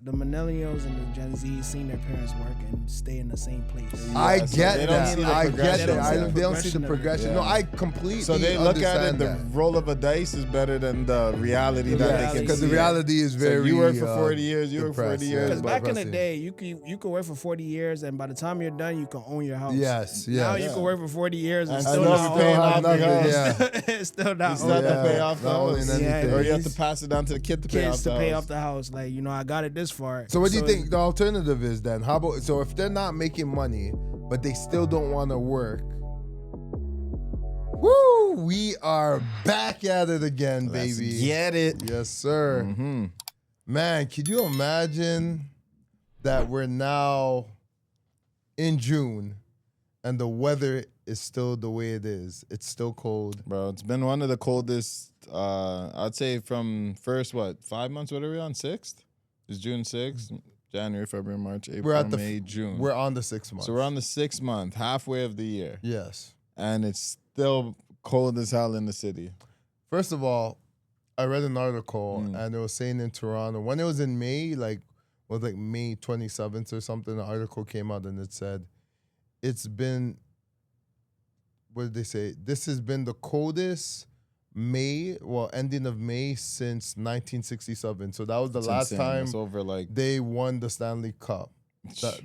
the millennials and the Gen Z seen their parents work and stay in the same place. Yeah, I get that. I get that. They don't see the progression. Yeah. No, I completely So they look at it, understand the that. roll of a dice is better than the reality that they can Because see. the reality is So very. you work for 40 years, you work for 40 depressed, years. Because but back in the depressing. day, you could work for 40 years, and by the time you're done, you can own your house. Yes, Now yes. you can work for 40 years and And still still not paying own off your your house. house. Yeah. It's still not You still have to own pay your off the Not owning house. anything. Yeah, Or you have to It's- pass it down to the kid to pay off kids the to pay house. off the house. Like, I got it this far. So what do you think the alternative is then? How about so if they're not making money, but they still don't want to work? Woo! We are back at it again, Let's baby. get it. Yes, sir. Mm-hmm. Man, could you imagine that we're now in June and the weather is still the way it is? It's still cold. Bro, it's been one of the coldest, I'd say from first, 5 months? What are we on? 6th? It's June 6th. January, February, March, April, May, June. We're on the 6th month. So we're on the 6th month, halfway of the year. Yes. And it's still cold as hell in the city. First of all, I read an article and it was saying in Toronto, when it was in May, was like May 27th or something, an article came out and it said, it's been, what did they say? This has been the coldest ending of May since 1967. So that was the It's last insane. time It's over they won the Stanley Cup.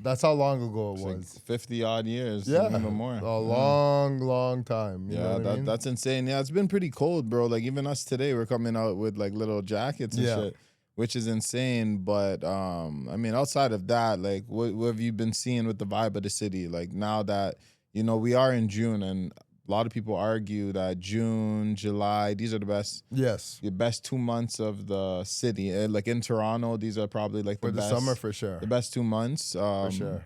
That's how long ago it was. 50 odd years. Yeah, Even more. a long time. You know what I mean? That's insane. Yeah, it's been pretty cold, bro. Like even us today, we're coming out with like little jackets and shit, which is insane. But I mean, outside of that, like what have you been seeing with the vibe of the city? Like now that we are in June, and a lot of people argue that June, July, these are the best 2 months of the city. Like in Toronto, these are probably like for the best, summer for sure. the best 2 months. For sure.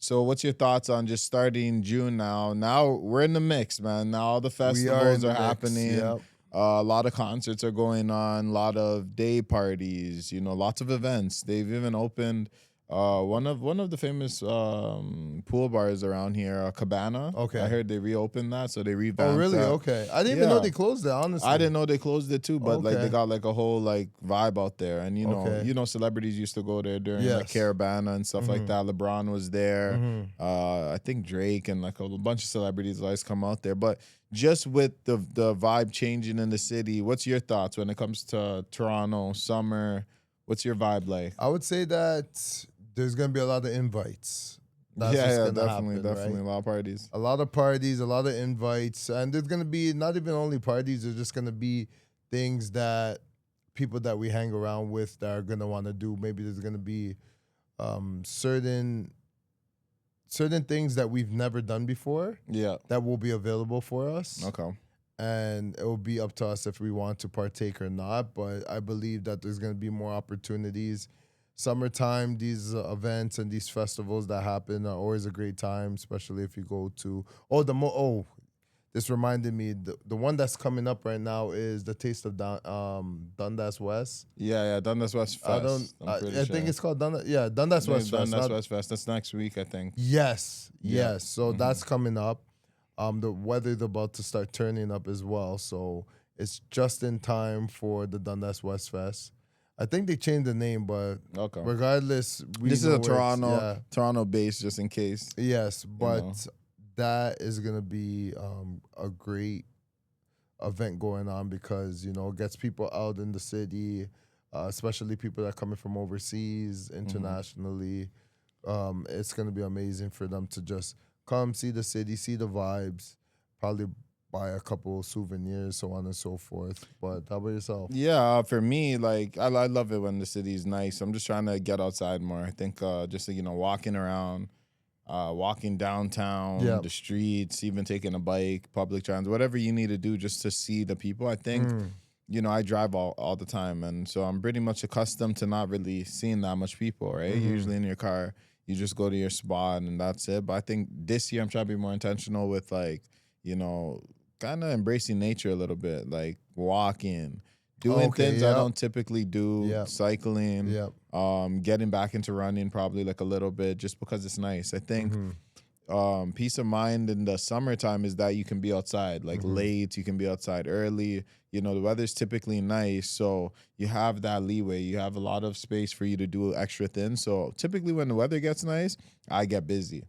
So what's your thoughts on just starting June now? Now we're in the mix, man. Now all the festivals are happening. Yep. A lot of concerts are going on, a lot of day parties, lots of events. They've even opened one of the famous pool bars around here, Cabana. Okay. I heard they reopened that, so they revamped Oh, really? that. Okay. I didn't even know they closed it, honestly. I didn't know they closed it too, but like Okay. they got like a whole like vibe out there, and Okay. celebrities used to go there during like Yes. Caravana and stuff like that. LeBron was there. Mhm. I think Drake and like a bunch of celebrities always come out there. But just with the vibe changing in the city, what's your thoughts when it comes to Toronto summer? What's your vibe like? I would say that there's going to be a lot of invites. That's what's gonna definitely, happen, definitely right? a lot of parties. A lot of parties, a lot of invites, and there's gonna be not even only parties. There's just gonna be things that people that we hang around with that are gonna want to do. Maybe there's gonna be certain things that we've never done before Yeah. that will be available for us, Okay. and it will be up to us if we want to partake or not. But I believe that there's gonna be more opportunities. Summertime, these events and these festivals that happen are always a great time, especially if you go to this reminded me, the one that's coming up right now is the Taste of Dundas West. Yeah, Dundas West Fest. I think it's called Dundas. Yeah, Dundas West Fest. Dundas West Fest. That's next week, I think. Yes. Yeah. So that's coming up. The weather's about to start turning up as well, so it's just in time for the Dundas West Fest. I think they changed the name, but Okay. regardless, This is know a where it's- Toronto base, just in case. Yes, but that is gonna be a great event going on because it gets people out in the city, especially people that are coming from overseas, internationally. It's gonna be amazing for them to just come see the city, see the vibes, probably buy a couple of souvenirs, so on and so forth. But how about yourself? Yeah, for me, like I love it when the city's nice. I'm just trying to get outside more. I think just walking around, walking downtown, the streets, even taking a bike, public transit, whatever you need to do just to see the people. I think I drive all the time, and so I'm pretty much accustomed to not really seeing that much people. Right, usually in your car, you just go to your spot and that's it. But I think this year I'm trying to be more intentional with kind of embracing nature a little bit, like walking, doing things I don't typically do, cycling, getting back into running probably like a little bit just because it's nice. I think peace of mind in the summertime is that you can be outside like late, you can be outside early, the weather's typically nice, so you have that leeway. You have a lot of space for you to do extra things. So typically when the weather gets nice, I get busy.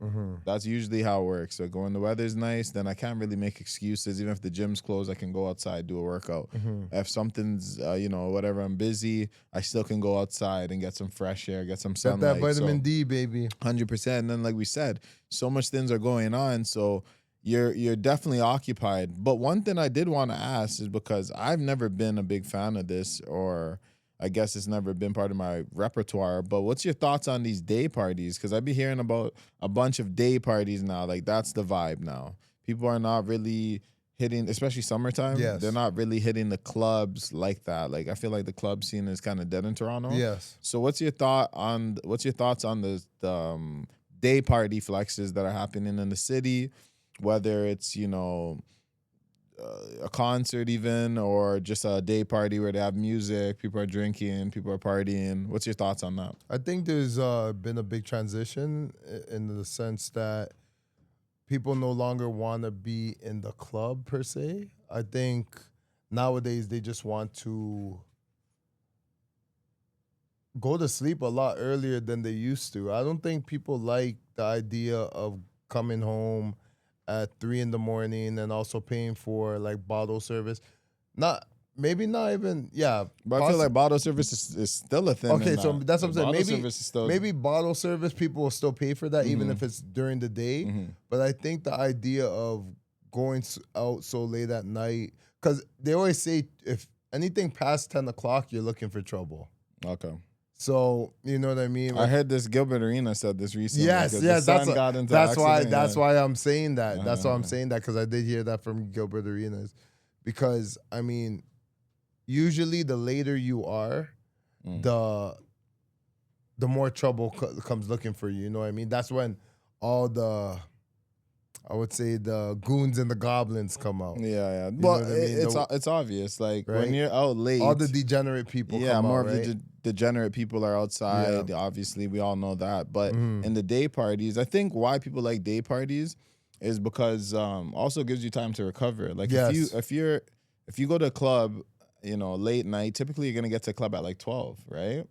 That's usually how it works. So when the weather's nice, then I can't really make excuses. Even if the gym's closed, I can go outside, do a workout. If something's, whatever, I'm busy, I still can go outside and get some fresh air, get some Get sunlight. that vitamin D, baby. 100%. And then, like we said, so much things are going on. So you're definitely occupied. But one thing I did want to ask is, because I've never been a big fan of this, or I guess it's never been part of my repertoire, but what's your thoughts on these day parties? Because I've been hearing about a bunch of day parties now. Like, that's the vibe now. People are not really hitting, especially summertime. Yes. They're not really hitting the clubs like that. Like, I feel like the club scene is kind of dead in Toronto. Yes. So what's your thoughts on the day party flexes that are happening in the city? Whether it's, a concert even, or just a day party where they have music, people are drinking, people are partying. What's your thoughts on that? I think there's been a big transition in the sense that people no longer want to be in the club per se. I think nowadays they just want to go to sleep a lot earlier than they used to. I don't think people like the idea of coming home at 3 a.m. and also paying for like bottle service. But I feel like bottle service is still a thing. Okay, so that's what I'm saying. Maybe Bottle service, people will still pay for that even if it's during the day. But I think the idea of going out so late at night, because they always say if anything past 10 o'clock, you're looking for trouble. Okay. So you know what I mean. I heard this Gilbert Arena said this recently. Yes. That's why I'm saying that. That's why I'm saying that, because I did hear that from Gilbert Arenas. Because I mean, usually the later you are, the more trouble comes looking for you. You know what I mean? That's when all the, I would say, the goons and the goblins come out. Yeah. You Well, know what I mean? it's obvious. Like, right? when you're out late, all the degenerate people come out, more of right? the degenerate people are outside. Yeah. Obviously, we all know that. But in the day parties, I think why people like day parties is because also gives you time to recover. Like, Yes. if you go to a club, late night, typically you're gonna get to a club at like 12, right?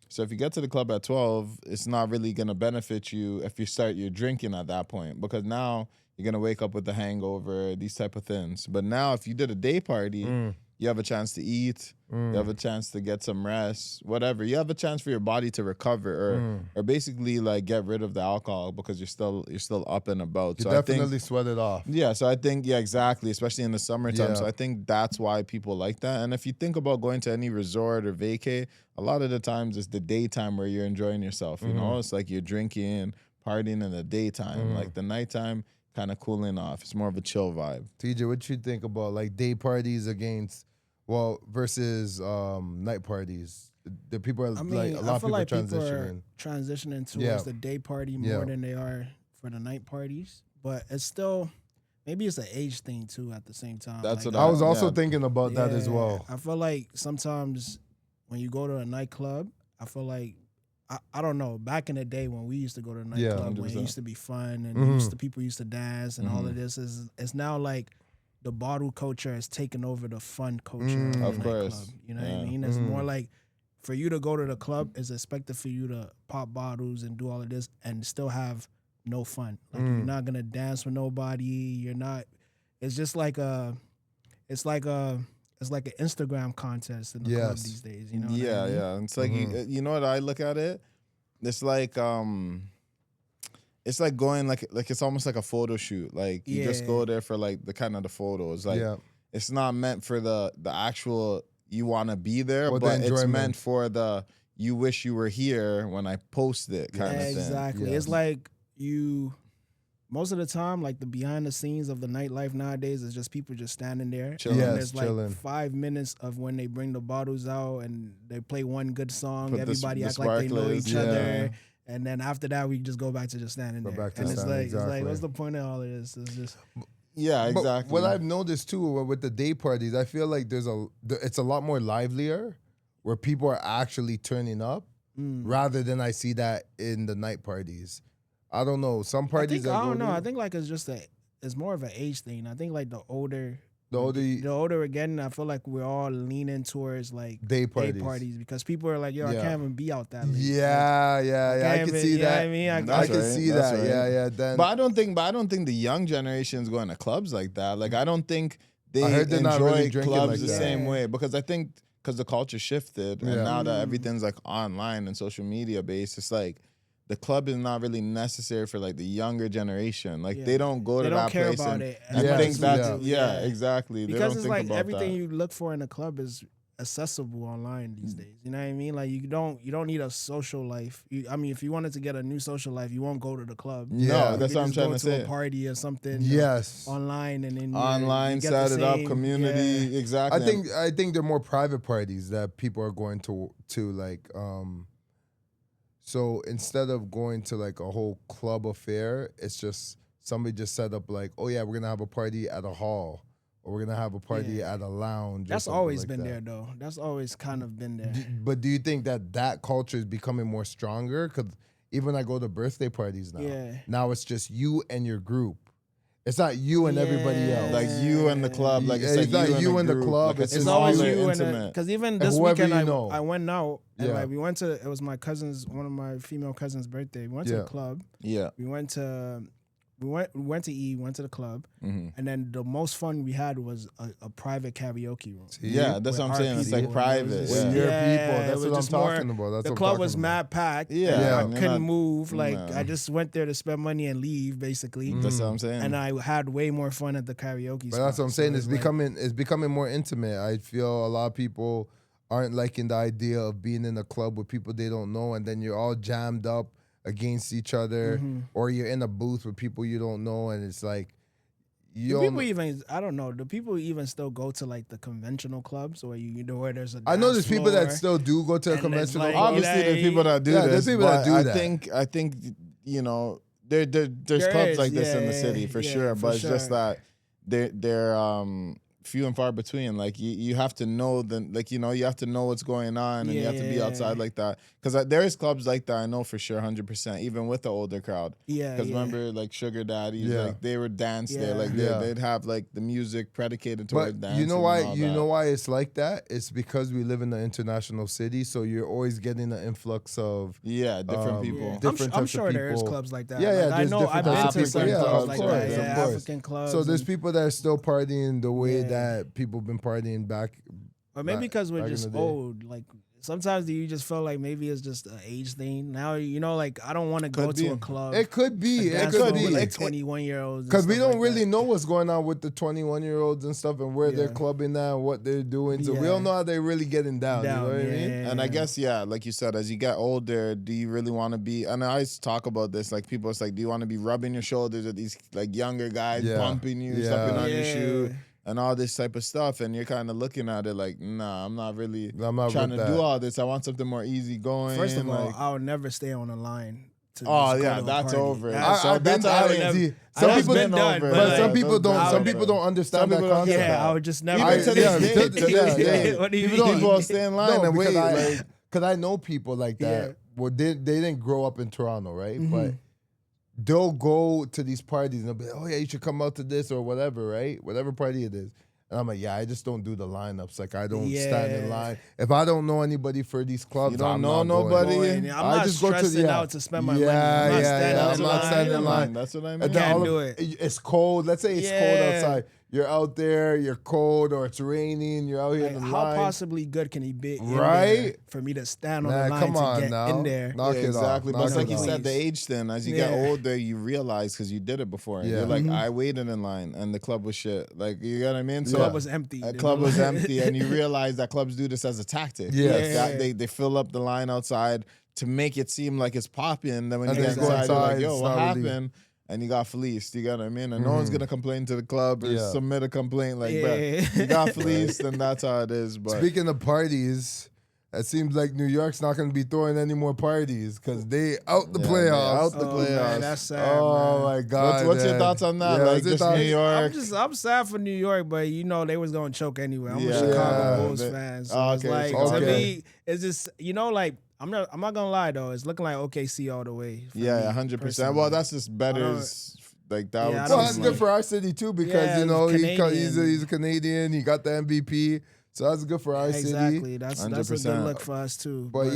So if you get to the club at 12, it's not really gonna benefit you if you start your drinking at that point, because now you're gonna wake up with the hangover, these type of things. But now if you did a day party, you have a chance to eat, you have a chance to get some rest, whatever. You have a chance for your body to recover, or basically like get rid of the alcohol, because you're still up and about. You definitely sweat it off. Yeah, so I think, exactly, especially in the summertime. Yeah. So I think that's why people like that. And if you think about going to any resort or vacay, a lot of the times it's the daytime where you're enjoying yourself. It's like you're drinking, partying in the daytime. Like the nighttime, kind of cooling off. It's more of a chill vibe. TJ, what you think about like day parties versus night parties? The people are a lot of people are transitioning. Transitioning towards the day party more than they are for the night parties. But it's still, maybe it's an age thing too at the same time. That's like, what I was also thinking about that as well. I feel like sometimes when you go to a nightclub, I feel like, I don't know, back in the day when we used to go to a nightclub, when it used to be fun and people used to dance and all of this, it's now like the bottle culture has taken over the fun culture of the course. nightclub. You know what I mean? It's more like, for you to go to the club, it's expected for you to pop bottles and do all of this and still have no fun. Like, you're not gonna dance with nobody. You're not. It's just like it's like an Instagram contest in the club these days. You know? What I mean? Yeah. It's like you know what I look at it. It's like going like it's almost like a photo shoot. Like you just go there for like the kind of the photos. Like it's not meant for the actual you want to be there, but it's meant for the you wish you were here when I post it kind of thing. Exactly. It's like most of the time, like the behind the scenes of the nightlife nowadays is just people just standing there. Chilling. And there's like 5 minutes of when they bring the bottles out and they play one good song. Everybody act like they know each other. And then after that, we just go back to just standing there. It's like, what's the point of all of this? It's just... Yeah, exactly. But what I've noticed too with the day parties, I feel like it's a lot more livelier where people are actually turning up rather than I see that in the night parties. I don't know. Some parties I don't know. I think like it's more of an age thing. I think like the older The older again, I feel like we're all leaning towards like day parties because people are like, yo, I can't even be out that late. Yeah, I can see that. I mean, I can see that. Right. Yeah. Then, but I don't think the young generation is going to clubs like that. Like I don't think they enjoy not really clubs like the that. same way, because I think the culture shifted, and now that everything's like online and social media based, it's like the club is not really necessary for like the younger generation. Like they don't go to that place and think that exactly. Because they don't it's think like about everything that. you look for in a club is accessible online these days. You know what I mean? Like you don't need a social life. I mean, if you wanted to get a new social life, you won't go to the club. No, that's what I'm trying to say. A party or something. Yes. Online and then online, you set it up, community. Yeah. Exactly. I think they're more private parties that people are going to like. So instead of going to like a whole club affair, it's just somebody just set up like, oh yeah, we're gonna have a party at a hall, or we're gonna have a party at a lounge. That's always been there though. That's always kind of been there. But do you think that culture is becoming more stronger? Because even I go to birthday parties now. Yeah. Now it's just you and your group. It's not you and everybody else. Like you and the club. Like it's not like you and the club. Like it's always you intimate. and because even this whoever weekend I went out and like we went to, it was my cousin's, one of my female cousins' birthday. We went to the club. Yeah. We went to eat, went to the club, and then the most fun we had was a private karaoke room. Yeah, that's what I'm saying. It's like private. With your people. That's what I'm talking about. That's the what club I'm was talking mad packed. Yeah. I couldn't move. Like I just went there to spend money and leave, basically. That's what I'm saying. And I had way more fun at the karaoke. But that's what I'm saying. So It's becoming more intimate. I feel a lot of people aren't liking the idea of being in a club with people they don't know, and then you're all jammed up against each other, or you're in a booth with people you don't know, and it's like do people even still go to like the conventional clubs, or you know where there's a I know there's people that still do go to a conventional like, club. Obviously, there's people that do this. There's people that do that. I think you know there's clubs like this in the city for sure, but it's just that they're few and far between. Like you have to know you have to know what's going on, and you have to be outside like that. Because there is clubs like that, I know for sure, 100%, even with the older crowd. Because remember, like Sugar Daddies, like they would dance there, like they'd have like the music predicated towards dancing. You know why it's like that? It's because we live in an international city, so you're always getting an influx of different people. I'm sure there is clubs like that. Yeah, I know I've been to some clubs like that. of course. African clubs. So there's people that are still partying the way that people been partying back. Or maybe because we're just old. Like sometimes do you just feel like maybe it's just an age thing? Now like I don't want to go to a club. It could be. It could be like 21-year-olds. Because we don't really know what's going on with the 21-year-olds and stuff, and where they're clubbing now, and what they're doing. So we don't know how they're really getting down. You know what I mean? And I guess like you said, as you get older, do you really want to be? And I always talk about this. Like people, it's like, do you want to be rubbing your shoulders at these like younger guys bumping you, stepping on your shoe? And all this type of stuff, and you're kind of looking at it like, nah, I'm not trying to do all this. I want something more easy going. First of all, I'll never stay on a line. That's over. I've been done. Some people done, but some people don't. Some people don't understand that concept. Yeah, I would just never. Even to this day, what do you mean? People stay in line and wait. Because I know people like that. Well, they didn't grow up in Toronto, right? But they'll go to these parties and they'll be like, oh yeah, you should come out to this or whatever, right? Whatever party it is. And I'm like, I just don't do the lineups. Like, I don't stand in line. If I don't know anybody for these clubs, you don't I'm know not nobody. I'm not stressing out to spend my money. I'm not standing in line. That's what I mean. Can't do it. It's cold. Let's say it's cold outside. You're out there, you're cold, or it's raining, you're out here in the line. How possibly good can he be for me to stand on the line to get in there? Exactly. But it's like you said, the age thing, as you get older, you realize, because you did it before. You're like, I waited in line and the club was shit. Like, you know what I mean? The club was empty. The club was empty, and you realize that clubs do this as a tactic. They fill up the line outside to make it seem like it's popping. Then when you get inside, you're like, yo, what happened? And you got fleeced, you got what I mean? And no one's going to complain to the club or submit a complaint like that. You got fleeced, and that's how it is. But speaking of parties, it seems like New York's not going to be throwing any more parties because they out the playoffs. Man, that's sad. Oh, my God. What's your thoughts on that? Like, just New York? I'm sad for New York, but they was going to choke anyway. I'm a Chicago Bulls fan. So it's like, to me, it's just, like, I'm not gonna lie though. It's looking like OKC all the way. 100%. Well, that's just better Like that. Yeah, I would Well, don't that's seem good like, for our city too because Yeah, you know Canadian. he's a Canadian. He got the MVP, so that's good for our city. Exactly. That's a good 100%. look for us too. But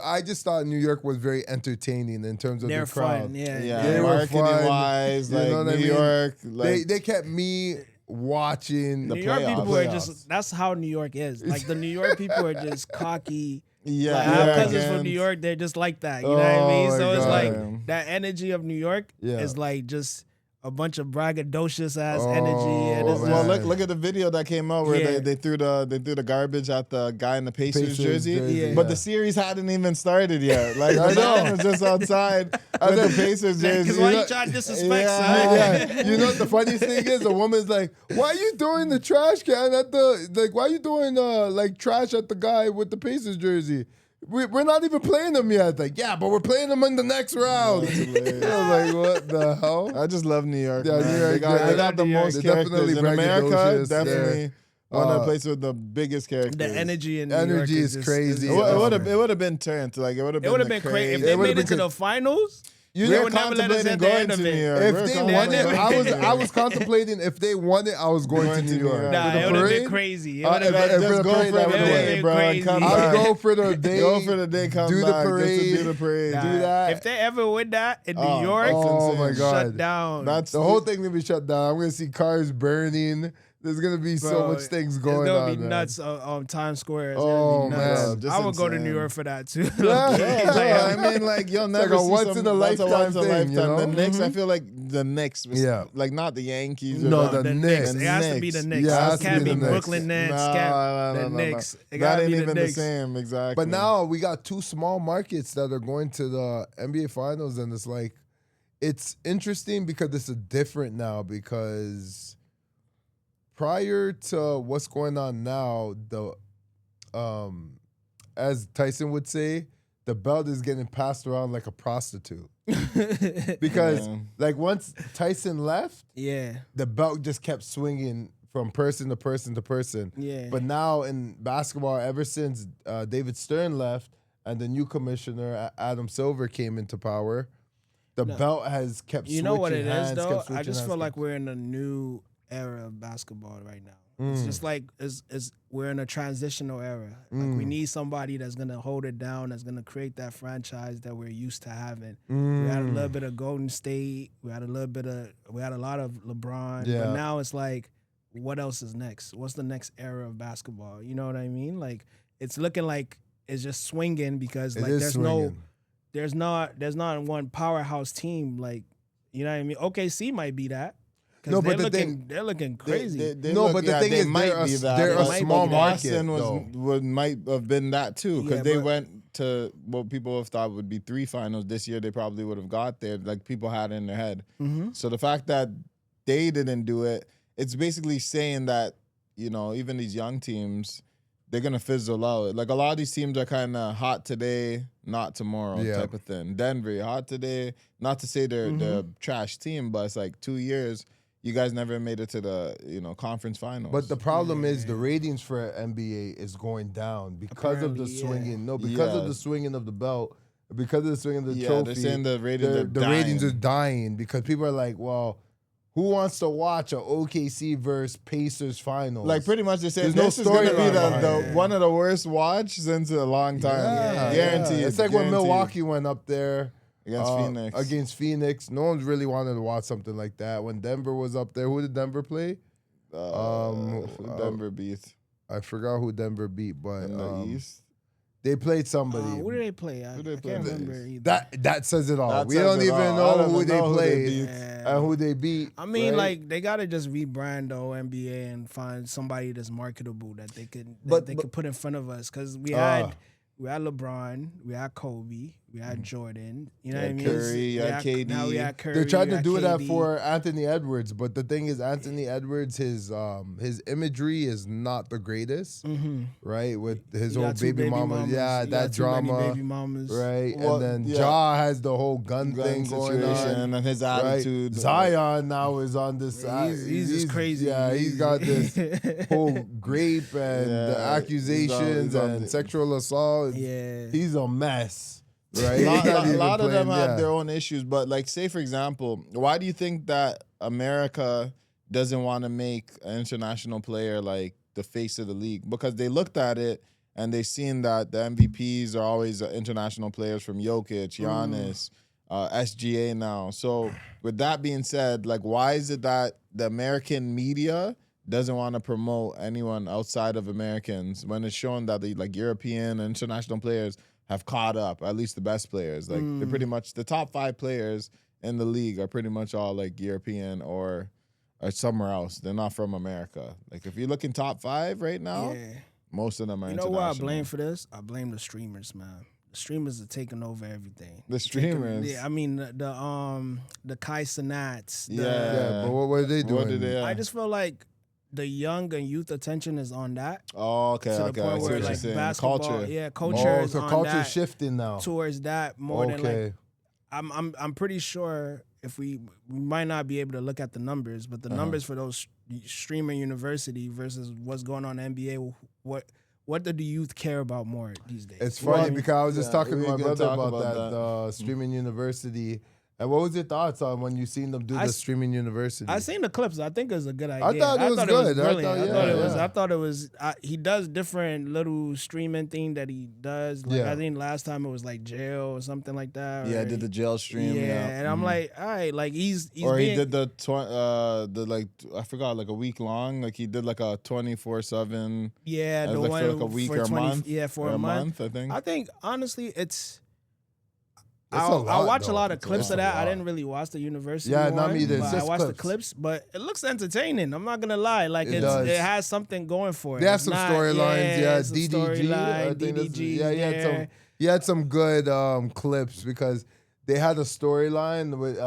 I just thought New York was very entertaining in terms of they're the crowd. fun. Yeah, yeah, They were marketing fun. wise, You like know what I New mean? York, like They kept me watching. The New York playoffs. people are Playoffs. just, that's how New York is. Like the New York people are just cocky. yeah, Like, I have cousins arrogant. from New York, they're just like that. You know what I mean? Oh, my So it's God. like that energy of New York Yeah. is like just a bunch of braggadocious ass Oh, energy. And it's man. Well, just, look at the video that came out where Yeah. they threw the garbage at the guy in the Pacers jersey. Yeah. But the series hadn't even started yet. Like I the man know. was just outside with the Pacers jersey. because why you trying to disrespect, Yeah. son? You know what the funniest thing is? The woman's like, "Why are you throwing the trash can at the like? Why are you throwing like trash at the guy with the Pacers jersey? We're not even playing them yet." Like, yeah, but we're playing them in the next round. That's hilarious. I was like, what the hell? I just love New York. Yeah, man. New York, they got, yeah. they got the New York. most They're characters definitely in America. braggadocious, Definitely one of the Uh, places with the biggest characters. The energy in New York Energy is just- crazy. It would have been turned. Like it would have It been. would have been crazy if It they would've made been it to the finals. You They know, would never let us contemplating at the going end to of New it. York. if We're they contemplating won it, going to I was contemplating if they won it, I was going to New York. Nah, For the it would have been parade, crazy. It Uh, would have if- been. if- Just the go parade, for I the would've day, went. bro. Crazy. And come I'd back. go for the day. Go for the day. Come do the back. parade. Just to do the parade. Nah, do that. If they ever win that in New Oh, York, Oh my insane. god! shut down. That's The whole thing gonna be shut down. I'm gonna see cars burning. There's gonna be so Bro, much things going It's on. gonna be man. nuts on Times Square. It's Oh, gonna be nuts. man. Just I would go to insane. New York for that too. Yeah. Yeah, I mean, like you'll never like a see once some, in a that's lifetime once in a thing, you lifetime. know? The Knicks, I feel like the Knicks, was, Yeah. like not the Yankees. No, or the Knicks. It has to be the Knicks. Yeah, it has It to can't be be the Knicks. Brooklyn Nets. The Knicks. It That gotta ain't be the even the Knicks. same, exactly. But now we got two small markets that are going to the NBA Finals, and it's like it's interesting because it's different now because prior to what's going on now, the as Tyson would say, the belt is getting passed around like a prostitute. Because Yeah. like once Tyson left, Yeah, the belt just kept swinging from person to person to person. yeah. But now in basketball, ever since David Stern left and the new commissioner Adam Silver came into power, the No. belt has kept You switching know what it hands, is kept though? I switching just hands, feel kept- like we're in a new era of basketball right now. It's Mm. just like we're in a transitional era. Like we Mm. need somebody that's gonna hold it down, that's gonna create that franchise that we're used to having. We had a little bit of Golden State. We had a lot of LeBron. Yeah. But now it's like, what else is next? What's the next era of basketball? You know what I mean? Like it's looking like it's just swinging because It like is there's swinging. there's not one powerhouse team. Like you know what I mean? OKC might be that. No, They're but the looking, thing- they're looking crazy. No, but the thing they is might they're a- be that, they're a but small Boston market, might have been that too because Yeah, they but- went to what people have thought would be 3 finals this year. They probably would have got there, like people had in their head. Mm-hmm. So the fact that they didn't do it, it's basically saying that even these young teams, they're gonna fizzle out. Like a lot of these teams are kind of hot today, not tomorrow, Yeah. type of thing. Denver hot today, not to say they're the trash team, but it's like 2 years. You guys never made it to the conference finals. But the problem is the ratings for NBA is going down because of the Apparently, yeah. swinging. No, because of Yeah. the swinging of the belt, because of the swinging of the yeah, trophy. they're saying the ratings the ratings are dying. dying because people are like, well, who wants to watch a OKC versus Pacers finals? Like pretty much they said There's no this is gonna be storyline behind the it. one of the worst watch since a long time. yeah, Guaranteed. yeah. It's like when guaranteed. Milwaukee went up there against Phoenix. No one's really wanted to watch something like that. When Denver was up there, who did Denver play? Denver beat I forgot who Denver beat, but in the East. they played somebody. Who do they play? I Who they play? can't remember either. That says it all. That We says don't it even all. I know don't who even they know who they played beat. Yeah. and who they beat. I mean, right? like they gotta just rebrand the whole NBA and find somebody that's marketable that they could But- could put in front of us. Because we Ah. had LeBron, we had Kobe, we had Jordan. You know what I had mean? Curry, you had KD. Now we had Curry. They're trying we to had do that KD. for Anthony Edwards, but the thing is, Anthony Edwards, his imagery is not the greatest, Mhm. right? With his He whole got two baby mama, mamas. yeah, He that got too many drama, baby mamas. right? Well, and then yeah. Ja has the whole gun thing going situation on. and his Right? attitude. Zion now is on this. He's just crazy. Yeah, he's got this whole grape and Yeah, the accusations he's on and the- sexual assault. Yeah. He's a mess. right? A He's not a even lot of them playing, have yeah. their own issues, but like, say for example, why do you think that America doesn't want to make an international player like the face of the league? Because they looked at it and they seen that the MVPs are always international players, from Jokic, Giannis, SGA now. So with that being said, like, why is it that the American media doesn't want to promote anyone outside of Americans when it's shown that the like European and international players have caught up, at least the best players? Like, they're pretty much the top 5 players in the league are pretty much all like European or somewhere else. They're not from America. Like, if you look in top 5 right now, most of them are international. You know what I blame for this? I blame the streamers, man. The streamers are taking over everything. The streamers. I mean the Kai Cenats. But what were they doing? What did they? I just feel like the young and youth attention is on that. Oh, okay, to okay. the point where like basketball, Culture. culture is so on culture's that shifting now. towards that more than like. I'm pretty sure if we might not be able to look at the numbers, but the numbers for those streaming university versus what's going on in the NBA, what do the youth care about more these days? It's funny because I was just talking to my brother talk about that streaming university. And what was your thoughts on when you seen them do the streaming university? I seen the clips. I think it was a good idea. I thought it was good. Brilliant. I thought it was. He does different little streaming thing that he does. Like, I think last time it was like jail or something like that. Yeah, did the jail stream. Yeah, and I'm like, all right, like he's or he did the like I forgot, like a week long. Like he did like a 24/7. Yeah, the like one for like a week or a month. Yeah, for a month. I think. I think honestly, it's. A lot, I watch though. a lot of clips of that. I I didn't really watch the university. Yeah, not me either. But It's I just watched the clips. clips, but it looks entertaining. I'm not gonna lie. Like It does. it has something going for it. They have It's some not- storylines. Yeah, some DDG. storyline, I think that's- DDG. yeah, he had some good clips because they had a storyline with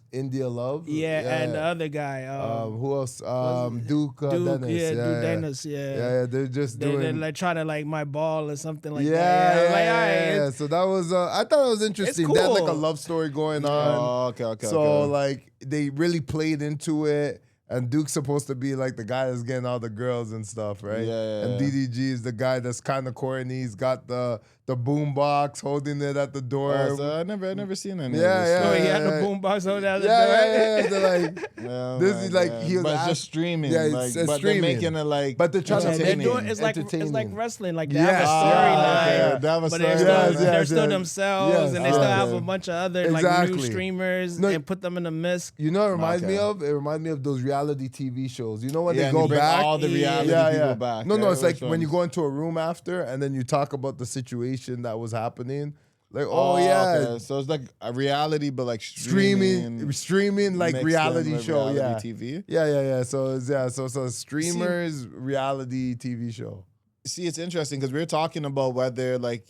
India Love. Yeah, and the other guy. Who else? Duke Dennis. Yeah, Duke Dennis. Yeah, they're just They're doing. like trying to like my ball or something like that. Yeah. So that was. I thought it was interesting. They had like a cool. love story going on. Oh, okay. So like they really played into it. And Duke's supposed to be like the guy that's getting all the girls and stuff, right? Yeah. And DDG is the guy that's kind of corny. He's got the boom box holding it at the door. Oh, so I never seen any. Yeah, of this. yeah. Oh, he had the boombox on the other Yeah. door. They're like, Oh this my is like God. he was but it's asked- just streaming. Yeah, like, it's but streaming. they're making it like. But they're trying to They're entertaining. doing it's like Entertaining. wrestling. Like they Yes. have a storyline, okay. They have a but they're storyline. still, Yes, they're still yes. themselves, Yes. and they still Okay. have a bunch of other like Exactly. new streamers No, and put them in a mist. You know what it reminds me Okay. of? It reminds me of those reality TV shows. You know when Yeah, they and go you bring back? all the reality people back. No, right? it's like Which when you ones? go into a room after and then you talk about the situation that was happening. Like, Okay. So it's like a reality, but like streaming like mixed in reality with show, reality yeah. TV. Yeah. So it's a streamers reality TV show. See, it's interesting because we were talking about whether like,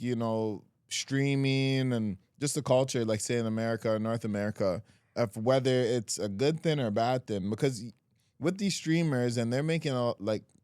streaming and just the culture, like say in America or North America, of whether it's a good thing or a bad thing. Because with these streamers and they're making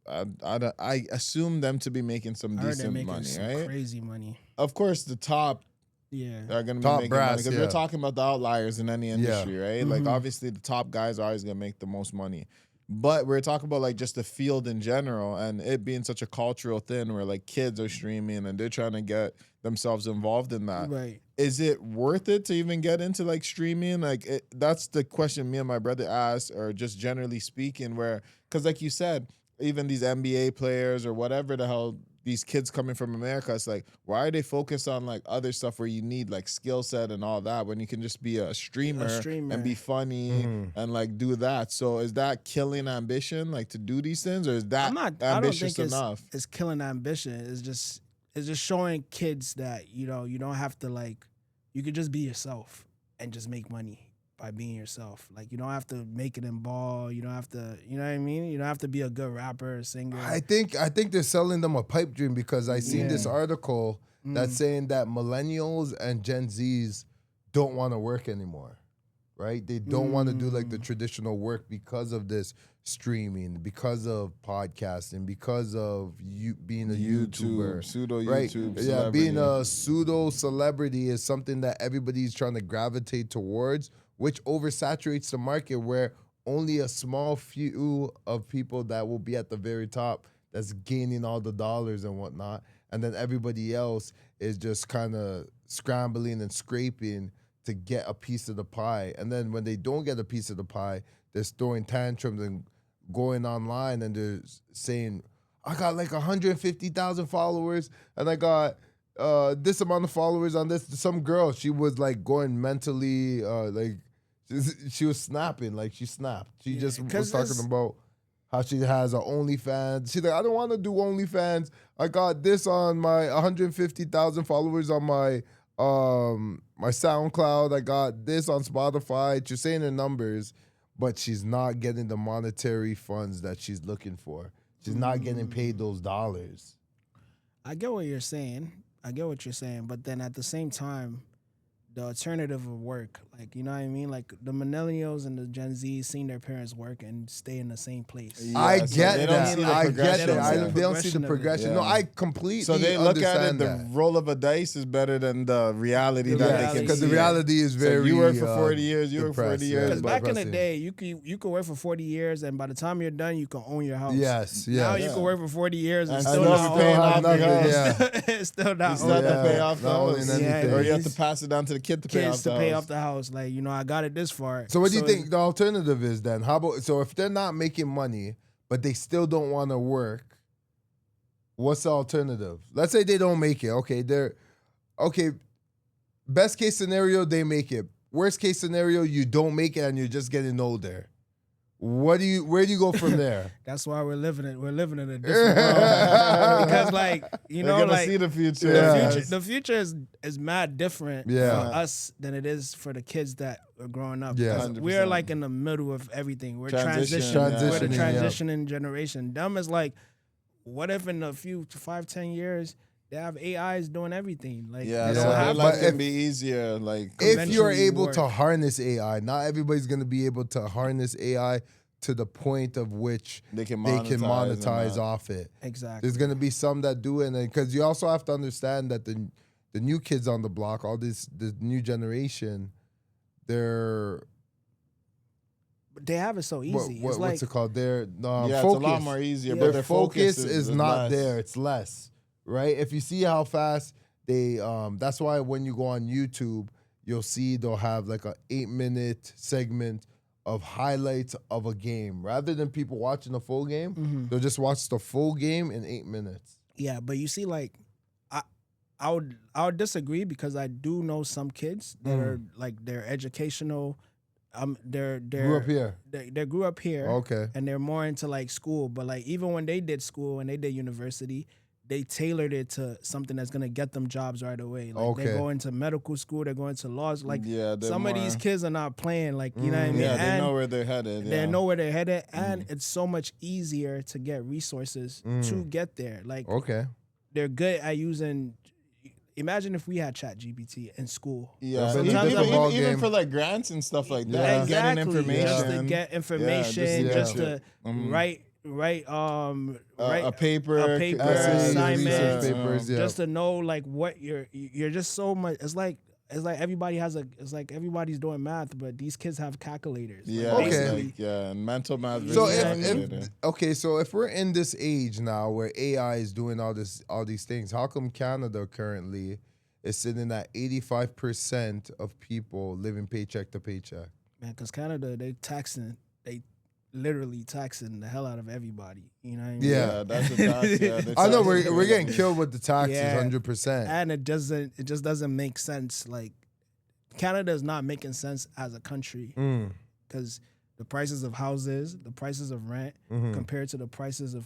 I assume them to be making some I heard they're decent making money, some right? crazy money. Of course, the top Yeah. are going to be Top making brass, money because yeah. we're talking about the outliers in any industry, right? Like Mhm. obviously the top guys are always going to make the most money. But we're talking about like just the field in general and it being such a cultural thing where like kids are streaming and they're trying to get themselves involved in that. Right. Is it worth it to even get into like streaming? Like that's the question me and my brother asked, or just generally speaking, where because like you said, even these NBA players or whatever the hell, these kids coming from America, it's like, why are they focused on like other stuff where you need like skill set and all that when you can just be a streamer and be funny and like do that? So is that killing ambition, like to do these things, or is that I don't ambitious think enough? it's killing ambition. It's just showing kids that, you don't have to like, you could just be yourself and just make money by being yourself. Like you don't have to make it in ball. You don't have to, you know what I mean? You don't have to be a good rapper or singer. I think they're selling them a pipe dream because I seen this article that's saying that millennials and Gen Zs don't want to work anymore, right? They don't want to do like the traditional work because of this streaming, because of podcasting, because of you being a YouTuber, pseudo right? YouTube, Yeah, being a pseudo celebrity is something that everybody's trying to gravitate towards, which oversaturates the market where only a small few of people that will be at the very top that's gaining all the dollars and whatnot. And then everybody else is just kind of scrambling and scraping to get a piece of the pie. And then when they don't get a piece of the pie, they're throwing tantrums and going online and they're saying, I got like 150,000 followers and I got this amount of followers on this. Some girl, she was like going mentally, like she was snapping, like she snapped. She just was talking about how she has an OnlyFans. She's like, I don't want to do OnlyFans. I got this on my 150,000 followers on my my SoundCloud. I got this on Spotify. She's saying the numbers, but she's not getting the monetary funds that she's looking for. She's not getting paid those dollars. I get what you're saying. But then at the same time, the alternative of work, like, you know what I mean? Like the millennials and the Gen Z seeing their parents work and stay in the same place. Yeah, I get that. I get that. They don't see the progression. Yeah. No, I completely So they look at it, that. the roll of a dice is better than the reality that they can see. Because the reality is very. So you work for 40 years, you work for 40 years. Because back in the day, you could work for 40 years, and by the time you're done, you can own your house. Yes, Now you can work for 40 years and still not paying off your house. It's still not You still have to pay off the house. Yeah, or you have to pass it down to the kid to pay off the house. Off the house, like, you know, I got it this far. So what do you think the alternative is then? How about, so if they're not making money, but they still don't want to work, what's the alternative? Let's say they don't make it. Okay, best case scenario, they make it. Worst case scenario, you don't make it and you're just getting older. Where do you go from there? That's why we're living in a different world. Because, like, you know, like, see the future. The future is mad different for us than it is for the kids that are growing up. Yeah, we're like in the middle of everything. We're transitioning. We're the transitioning generation. Them is like, what if in a few 5-10 years they have AIs doing everything? Like, so life can be easier. Like, if you're able to harness AI, not everybody's gonna be able to harness AI to the point of which they can monetize off it. Exactly. There's gonna be some that do it, and because you also have to understand that the new kids on the block, all the new generation, they have it so easy. What's it called? Their focus, it's a lot more easier. But their focus is not there. It's less. Right? If you see how fast they, that's why when you go on YouTube, you'll see they'll have like a 8-minute segment of highlights of a game. Rather than people watching the full game, they'll just watch the full game in 8 minutes. Yeah, but you see, like, I would disagree because I do know some kids that are like they're educational. They grew up here. They grew up here. Okay. And they're more into like school, but like even when they did school and they did university, they tailored it to something that's gonna get them jobs right away. Like they go into medical school, they're going to laws. Like some of these kids are not playing. Like, you know what I mean? Yeah, they know where they're headed. They know where they're headed, and it's so much easier to get resources to get there. Like, they're good at using. Imagine if we had ChatGPT in school. Yeah, even for like grants and stuff like that. Exactly. Getting information. Just to get information, just to write a paper, assignment, papers, just to know like what you're just so much. It's like everybody's doing math, but these kids have calculators. Yeah, and mental math. So if we're in this age now where AI is doing all these things, how come Canada currently is sitting at 85% of people living paycheck to paycheck? Man, because Canada, they literally taxing the hell out of everybody. You know what I mean? Yeah, that's a tax. I know we're getting killed with the taxes, 100%. And it just doesn't make sense. Like, Canada is not making sense as a country because the prices of houses, the prices of rent, compared to the prices of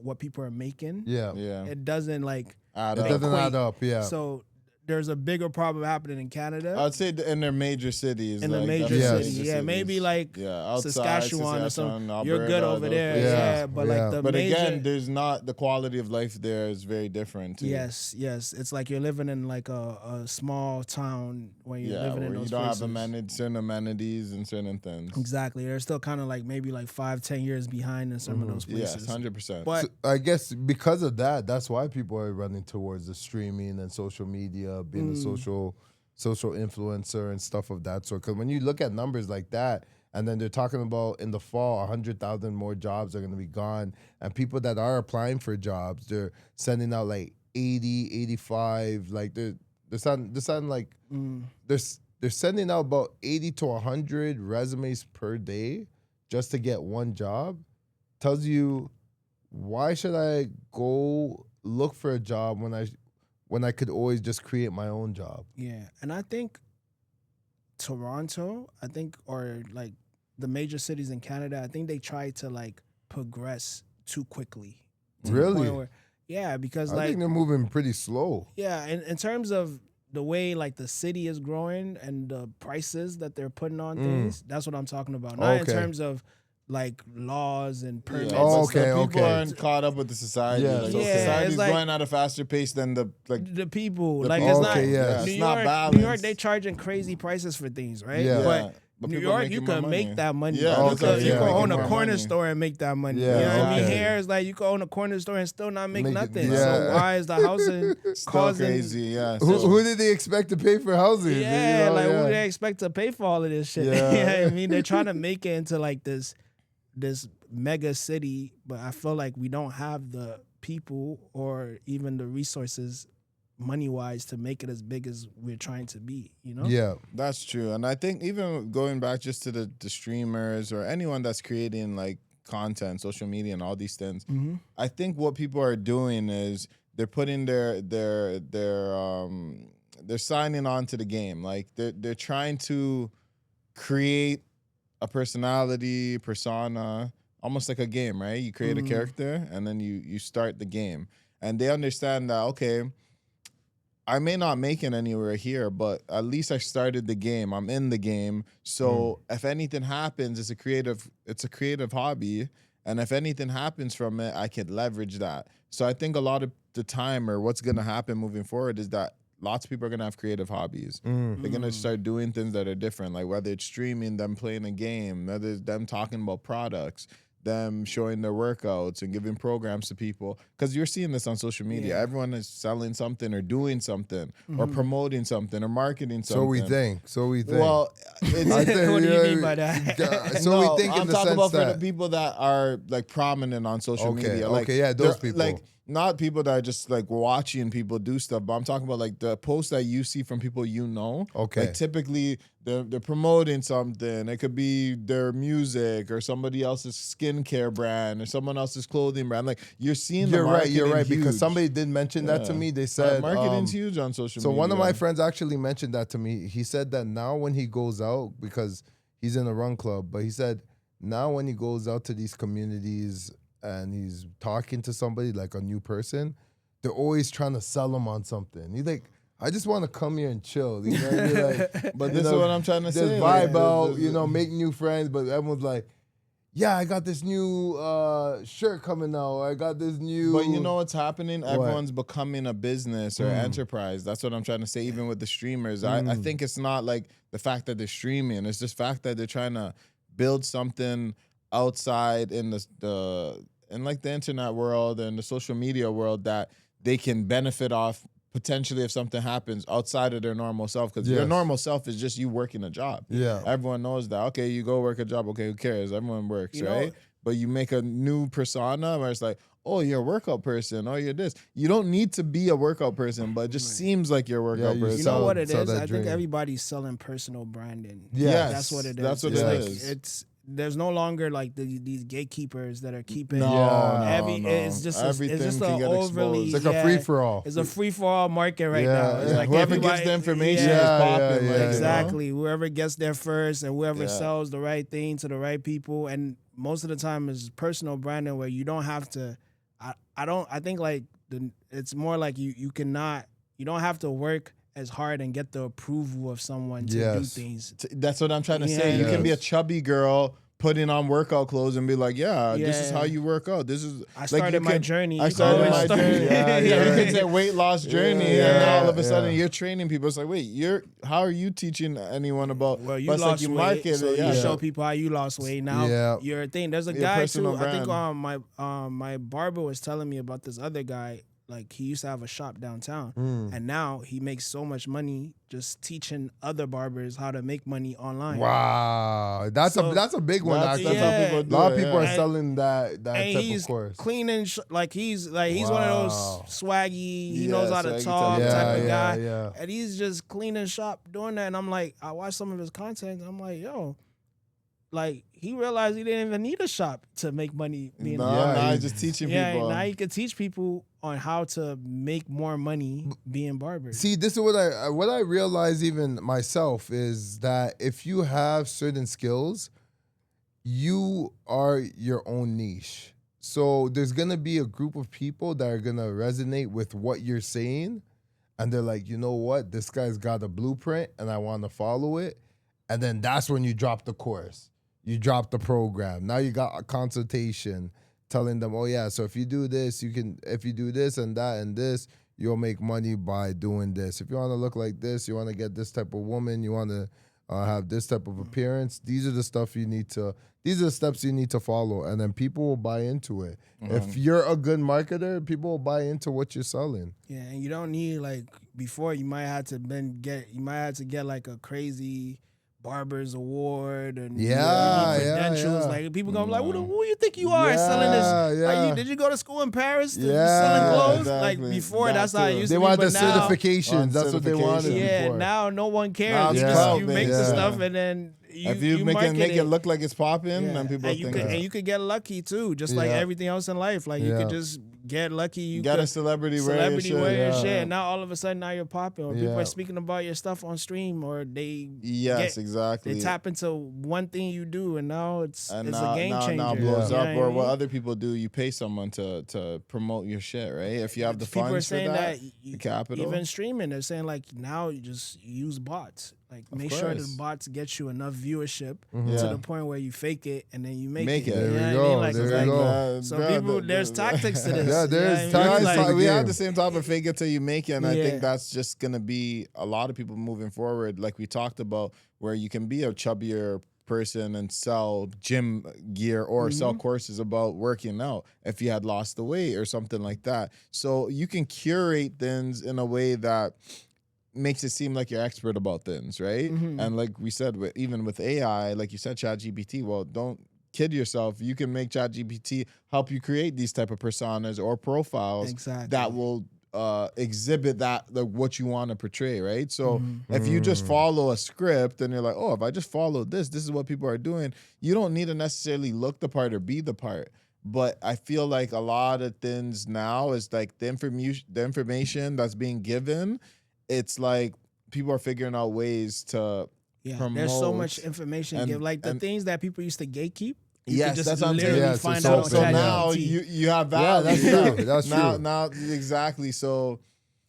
what people are making, it doesn't like add up. Yeah. So there's a bigger problem happening in Canada. I'd say in their major cities. In the major cities, maybe like Saskatchewan or something. Alberta, you're good over there, but again, there's not the quality of life there is very different too. Yes, it's like you're living in like a small town when you're living in those places. You don't have certain amenities and certain things. Exactly, they're still kind of like maybe like 5-10 years behind in some of those places. Yes, 100%. But I guess because of that's why people are running towards the streaming and social media. Being a social influencer and stuff of that sort. Because when you look at numbers like that, and then they're talking about in the fall, 100,000 more jobs are going to be gone. And people that are applying for jobs, they're sending out like 80, 85. Like They're sounding like they're sending out about 80 to 100 resumes per day just to get one job. Tells you, why should I go look for a job when I could always just create my own job? Yeah, and I think Toronto, or like the major cities in Canada, I think they try to like progress too quickly. Really? Yeah, because I think they're moving pretty slow. Yeah, in terms of the way like the city is growing and the prices that they're putting on things, that's what I'm talking about. Not in terms of like laws and permits. Yeah, people aren't caught up with the society. Yeah, like, okay. Society's like, going at a faster pace than the people. the Like people. it's not. Yeah. New It's York, not balanced. New York, they charging crazy prices for things, right? Yeah. But New people York, making you more can money. make that money. Yeah, that's what I'm you saying. can own Making a more corner money. store and make that money. Yeah, You know what I mean? okay. Here it's like you can own a corner store and still not make Make it- nothing. yeah. So why is the housing Still causing crazy. Yeah. Who did they expect to pay for housing? Yeah, You know, like yeah. who they expect to pay for all of this shit? Yeah. You know what I mean? They're trying to make it into like this mega city, but I feel like we don't have the people or even the resources money-wise to make it as big as we're trying to be, you know? Yeah. That's true. And I think even going back just to the streamers or anyone that's creating like content, social media and all these things, I think what people are doing is they're putting they're signing on to the game. Like they're trying to create a persona, almost like a game, right? You create a character and then you start the game. And they understand that, okay, I may not make it anywhere here, but at least I started the game. I'm in the game. So if anything happens, it's a creative hobby. And if anything happens from it, I can leverage that. So I think a lot of the time, or what's gonna happen moving forward, is that lots of people are gonna have creative hobbies. They're gonna start doing things that are different, like whether it's streaming, them playing a game, whether it's them talking about products, them showing their workouts and giving programs to people. Because you're seeing this on social media. Yeah. Everyone is selling something or doing something or promoting something or marketing something. So we think. Well, it's, I think, What do you mean by that? So no, we think in I'm the talking sense about that for the people that are like prominent on social media. Like, yeah, those they're, people. Like, not people that are just like watching people do stuff, but I'm talking about like the posts that you see from people you know. Okay. Like typically they're promoting something. It could be their music or somebody else's skincare brand or someone else's clothing brand. Like you're seeing You're right, huge. because somebody did mention that to me. They said marketing's huge on social so media. one of my friends actually mentioned that to me. He said that now when he goes out, because he's in a run club, but he said now when he goes out to these communities and he's talking to somebody like a new person, they're always trying to sell him on something. He's like, I just want to come here and chill. You know what I mean? Like, But this is what I'm trying to just say. vibe Like, out, make new friends. But everyone's like, yeah, I got this new shirt coming out. I got this new. But you know what's happening? Everyone's becoming a business or enterprise. That's what I'm trying to say. Even with the streamers, I think it's not like the fact that they're streaming. It's just the fact that they're trying to build something outside in the internet world and the social media world that they can benefit off potentially if something happens outside of their normal self. Because your normal self is just you working a job. Yeah. Everyone knows that. Okay, you go work a job. Okay, who cares? Everyone works, right? But you make a new persona where it's like, oh, you're a workout person. Oh, you're this. You don't need to be a workout person, but it just seems like you're a workout person. You know what it sell is? that I dream. think everybody's selling personal branding. Yes. That's what it is. That's what it's it like, is. There's no longer like these gatekeepers that are keeping. No. It's just Everything it's just can an get overly. exposed. It's like a free for all. It's a free for all market right Yeah, now. It's yeah. like Whoever gives everybody- the information yeah, is popping. yeah, like, Exactly. Whoever gets there first and whoever Yeah. sells the right thing to the right people. And most of the time is personal branding where you don't have to. I think like it's more like you don't have to work as hard and get the approval of someone to do things. That's what I'm trying to say. You Yeah. can be a chubby girl putting on workout clothes and be like, this is Yeah. how you work out. This is I started my journey. I You started can my always journey. start- You Yeah. can say weight loss journey, and Yeah. now all of a sudden Yeah. you're training people. It's like, wait, how are you teaching anyone about? Well, you but it's lost like you weight, market so it. Yeah. you show people how you lost weight. Now Yeah. you're a thing. There's a Your guy personal too. I think brand. my barber was telling me about this other guy. Like he used to have a shop downtown, Mm. and now he makes so much money just teaching other barbers how to make money online. Wow, that's So a big one. That's Actually, how Yeah. people a do lot it, of people yeah. are And- selling that And type he's of course. cleaning, like he's one of those Wow. swaggy. He Yeah, knows how to swaggy talk type of type guy. of guy. Yeah. And he's just cleaning shop doing that. And I'm like, I watched some of his content. I'm like, yo, like he realized he didn't even need a shop to make money being No, a Yeah, nah, he's- he's just teaching yeah, people. now you can teach people on how to make more money being barbers. See, this is what I realize even myself is that if you have certain skills, you are your own niche. So there's gonna be a group of people that are gonna resonate with what you're saying, and they're like, you know what, this guy's got a blueprint, and I want to follow it. And then that's when you drop the course, you drop the program. Now you got a consultation telling them, oh yeah, so if you do this, if you do this and that and this, you'll make money by doing this. If you want to look like this, you want to get this type of woman, you want to have this type of appearance. These are the steps you need to follow, and then people will buy into it. If you're a good marketer, people will buy into what you're selling. Yeah, and you don't need like before you might have to get like a crazy Barbers Award and Yeah, you need yeah, credentials. yeah. Like people gonna be like, who you think you are selling Yeah, this? yeah. Did you go to school in Paris to be Yeah, selling clothes? exactly. Like before, That that's how it too. used They to want be. the But now, certifications. That's what they wanted certification. yeah, before. now no one cares. Now You it's just clout you make the based, stuff yeah. and then you if you market make it look like it's popping, Yeah. then people and you think could that. and you could get lucky too, just like Yeah. everything else in life. Like you Yeah. could just get lucky. You Get could a celebrity wear your celebrity shit. wear your Yeah. shit. And now all of a sudden, now you're popping, or people Yeah. are speaking about your stuff on stream, or they Yes, get- exactly. they tap into one thing you do, and now it's and a now, game changer. now You blows know up. Or I what mean? other people do, you pay someone to promote your shit, right? If you have the People are funds for saying that, you- the capital. even streaming, they're saying like now you just use bots. Like make sure course. the bots get you enough viewership to Yeah. the point where you fake it and then you make Make it. it. You There know we what I go, mean? Like, there it's we like, go. So people, there's tactics to this. Yeah, there's you know what I mean? tactics Like, to the we game. have the same type of fake it till you make it, and I Yeah. think that's just gonna be a lot of people moving forward, like we talked about, where you can be a chubbier person and sell gym gear or sell courses about working out if you had lost the weight or something like that. So you can curate things in a way that makes it seem like you're expert about things, right? And like we said, even with AI, like you said, ChatGPT, well, don't kid yourself. You can make ChatGPT help you create these type of personas or profiles Exactly. that will exhibit what you want to portray, right? So if you just follow a script and you're like, oh, if I just follow this is what people are doing, you don't need to necessarily look the part or be the part. But I feel like a lot of things now is like the information that's being given, it's like people are figuring out ways to Yeah, promote. there's so much information. and- Give like the and- things that people used to gatekeep. You Yes, could just that's what I'm saying. literally Yeah, so find it's out on open, So yeah. now ChatGPT. you have Yeah, value. that's true. That's now, true. Now, exactly. So,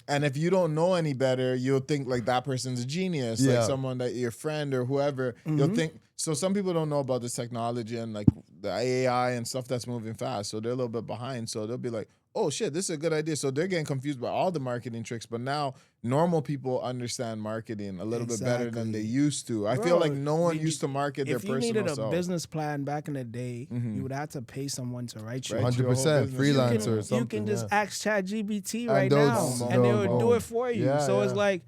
and if you don't know any better, you'll think like that person's a genius, Yeah. like someone that your friend or whoever. You'll think. So some people don't know about this technology and like the AI and stuff that's moving fast. So they're a little bit behind. So they'll be like, oh shit, this is a good idea. So they're getting confused by all the marketing tricks. But now normal people understand marketing a little bit better than they Exactly. used to. I feel Bro, like no one you- used to market their If you personal needed a self. business plan back in the day, you would have to pay someone to write you. Right. 100% business. freelancer or You something. can just yeah. ask ChatGPT And right they'll- now, boom, and they boom, will boom. do it for you. Yeah, So it's yeah. like,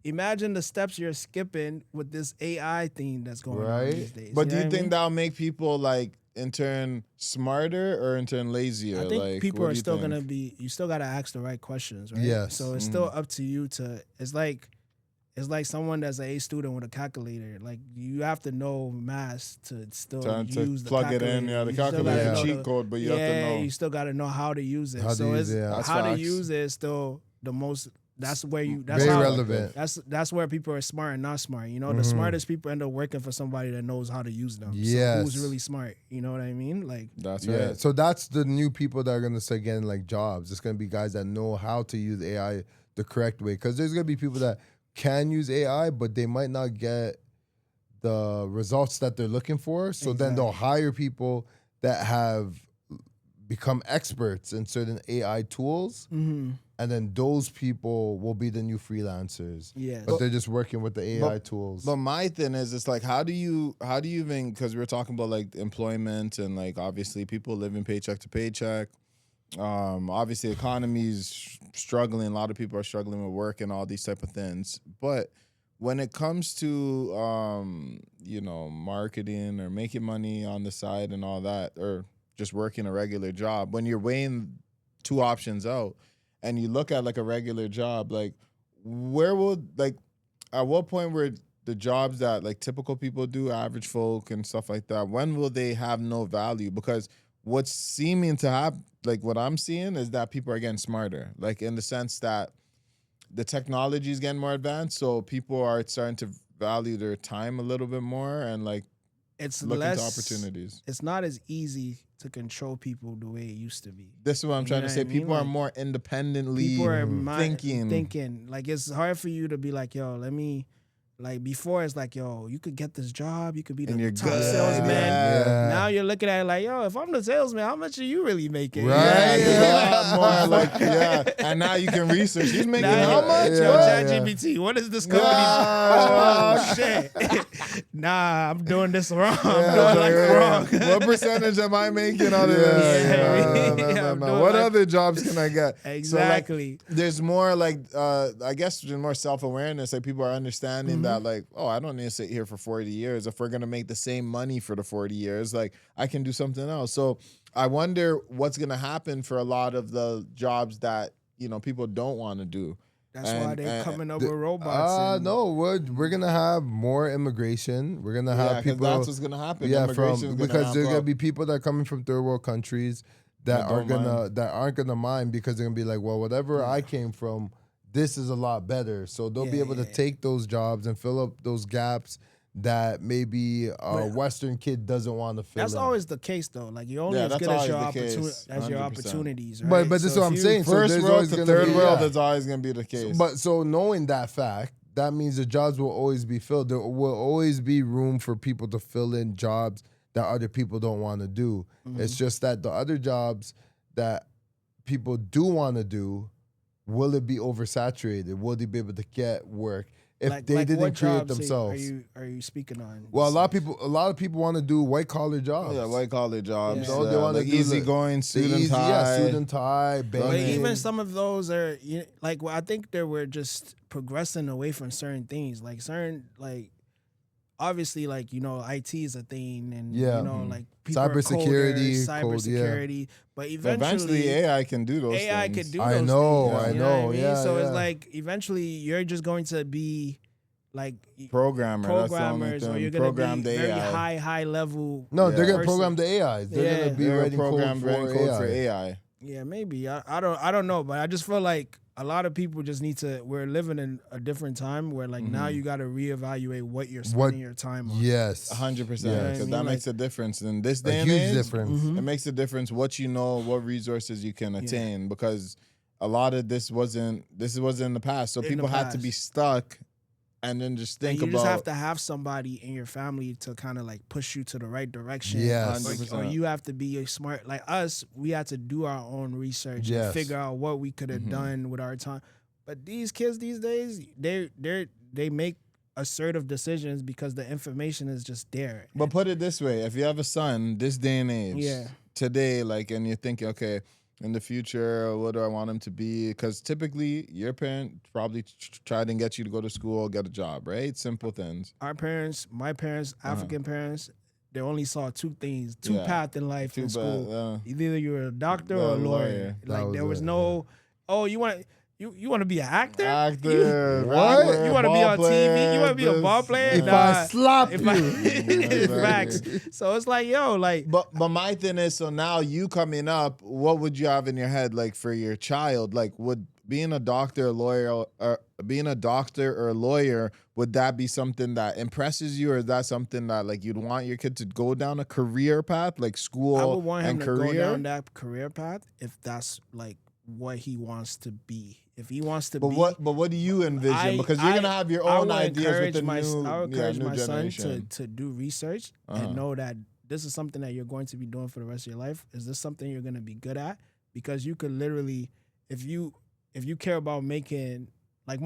imagine the steps you're skipping with this AI thing that's going on Right. these days. But do know you what I think mean? that'll make people like in turn smarter or in turn lazier? I think like, people what are do you still think? gonna be. You still gotta ask the right questions, right? Yes. So it's still up to you to. It's like someone that's an A student with a calculator. Like you have to know math to still Trying to use the plug it calculator. in, yeah, the You still calculator gotta is a know cheat the- code, but you have to know. You still got to know how to use it. How to so use it's it, yeah. That's how to facts. use it is still the most. That's where you. That's Very how, relevant. That's where people are smart and not smart. You know, the smartest people end up working for somebody that knows how to use them. Yes. So who's really smart? You know what I mean? Like That's Yeah, right. so that's the new people that are gonna start getting like jobs. It's gonna be guys that know how to use AI the correct way. Because there's gonna be people that can use AI, but they might not get the results that they're looking for. So then they'll hire people that have become experts in certain AI tools, and then those people will be the new freelancers. Yes. But they're just working with the AI tools. But my thing is, it's like, how do you even, because we were talking about like employment and like obviously people living paycheck to paycheck. Obviously, economy's struggling. A lot of people are struggling with work and all these type of things. But when it comes to marketing or making money on the side and all that, or just working a regular job, when you're weighing two options out and you look at like a regular job, like where will at what point where the jobs that like typical people do, average folk and stuff like that, when will they have no value? Because what's seeming to happen, like what I'm seeing is that people are getting smarter, like in the sense that the technology is getting more advanced, so people are starting to value their time a little bit more and like it's look into less opportunities. It's not as easy to control people the way it used to be. This is what I'm trying to say. People are Like, more independently people are thinking. Like it's hard for you to be like, yo, let me. Like before, it's like, yo, you could get this job, you could be the top salesman. Yeah. Now you're looking at it like, yo, if I'm the salesman, how much are you really making? Right. Yeah, more like and now you can research. He's making how much? Yo, ChatGPT, what is this company? Oh shit! Nah, I'm doing this wrong. I'm doing wrong. What percentage am I making out of this? No. What other jobs can I get? Exactly. So, like, there's more like I guess there's more self-awareness. Like people are understanding that like, oh, I don't need to sit here for 40 years. If we're gonna make the same money for the 40 years, like I can do something else. So I wonder what's gonna happen for a lot of the jobs that people don't want to do. That's why they're coming up with robots. No, we're gonna have more immigration. We're gonna have people. That's what's gonna happen. Yeah, because there's gonna be people that are coming from third world countries that aren't gonna mind, because they're gonna be like, well, whatever I came from, this is a lot better. So they'll be able to take those jobs and fill up those gaps that maybe a Western kid doesn't want to fill. That's always the case, though. Like you're only as good as your opportunities. Right? But this is what I'm saying. First world to third world, that's always going to be the case. So knowing that fact, that means the jobs will always be filled. There will always be room for people to fill in jobs that other people don't want to do. Mm-hmm. It's just that the other jobs that people do want to do, will it be oversaturated? Will they be able to get work if they didn't create themselves? Are you speaking on? Well, a lot of people want to do white collar jobs. Yeah, white collar jobs. Yeah. So they want to do easygoing suit and tie. Suit and tie. But even some of those are like, well, I think that we're just progressing away from certain things, like obviously, like, IT is a thing, and like people cybersecurity, but eventually AI can do those things. AI could do those things. I know. Yeah. So it's like eventually you're just going to be like programmers, or you're going to be very high level. No, they're going to program the AIs. They're going to be writing code for AI. Yeah, maybe. I don't know, but I just feel like a lot of people just need to. We're living in a different time where like now you got to reevaluate what you're spending your time on. Yes, 100%. Because that makes a difference in this day and age. A huge difference. It makes a difference what you know, what resources you can attain. Because a lot of this wasn't in the past, so people had to be stuck. And then just think about. You just have to have somebody in your family to kind of like push you to the right direction. Yes. Or you have to be smart. Like us, we had to do our own research and figure out what we could have done with our time. But these kids these days, they make assertive decisions because the information is just there. But put it this way: if you have a son, this day and age, today, like, and you're thinking, okay, in the future, what do I want him to be? Because typically, your parent probably tried and get you to go to school, get a job, right? Simple things. My parents, African parents, they only saw two paths in life in school. Either you were a doctor or a lawyer. Like there was no, you want to be an actor? What? You want to be on TV? You want to be a ball player? If I slap you. Facts. So it's like, But my thing is, so now you coming up, what would you have in your head, like, for your child? Like, would being a doctor or a lawyer, would that be something that impresses you, or is that something that, like, you'd want your kid to go down a career path, like school and career? I would want him to go down that career path if that's, like, what he wants to be. If he wants to but what do you envision? Because you're gonna have your own ideas with the new generation. I would encourage my son to do research and know that this is something that you're going to be doing for the rest of your life. Is this something you're gonna be good at? Because you could literally, if you care about making, like,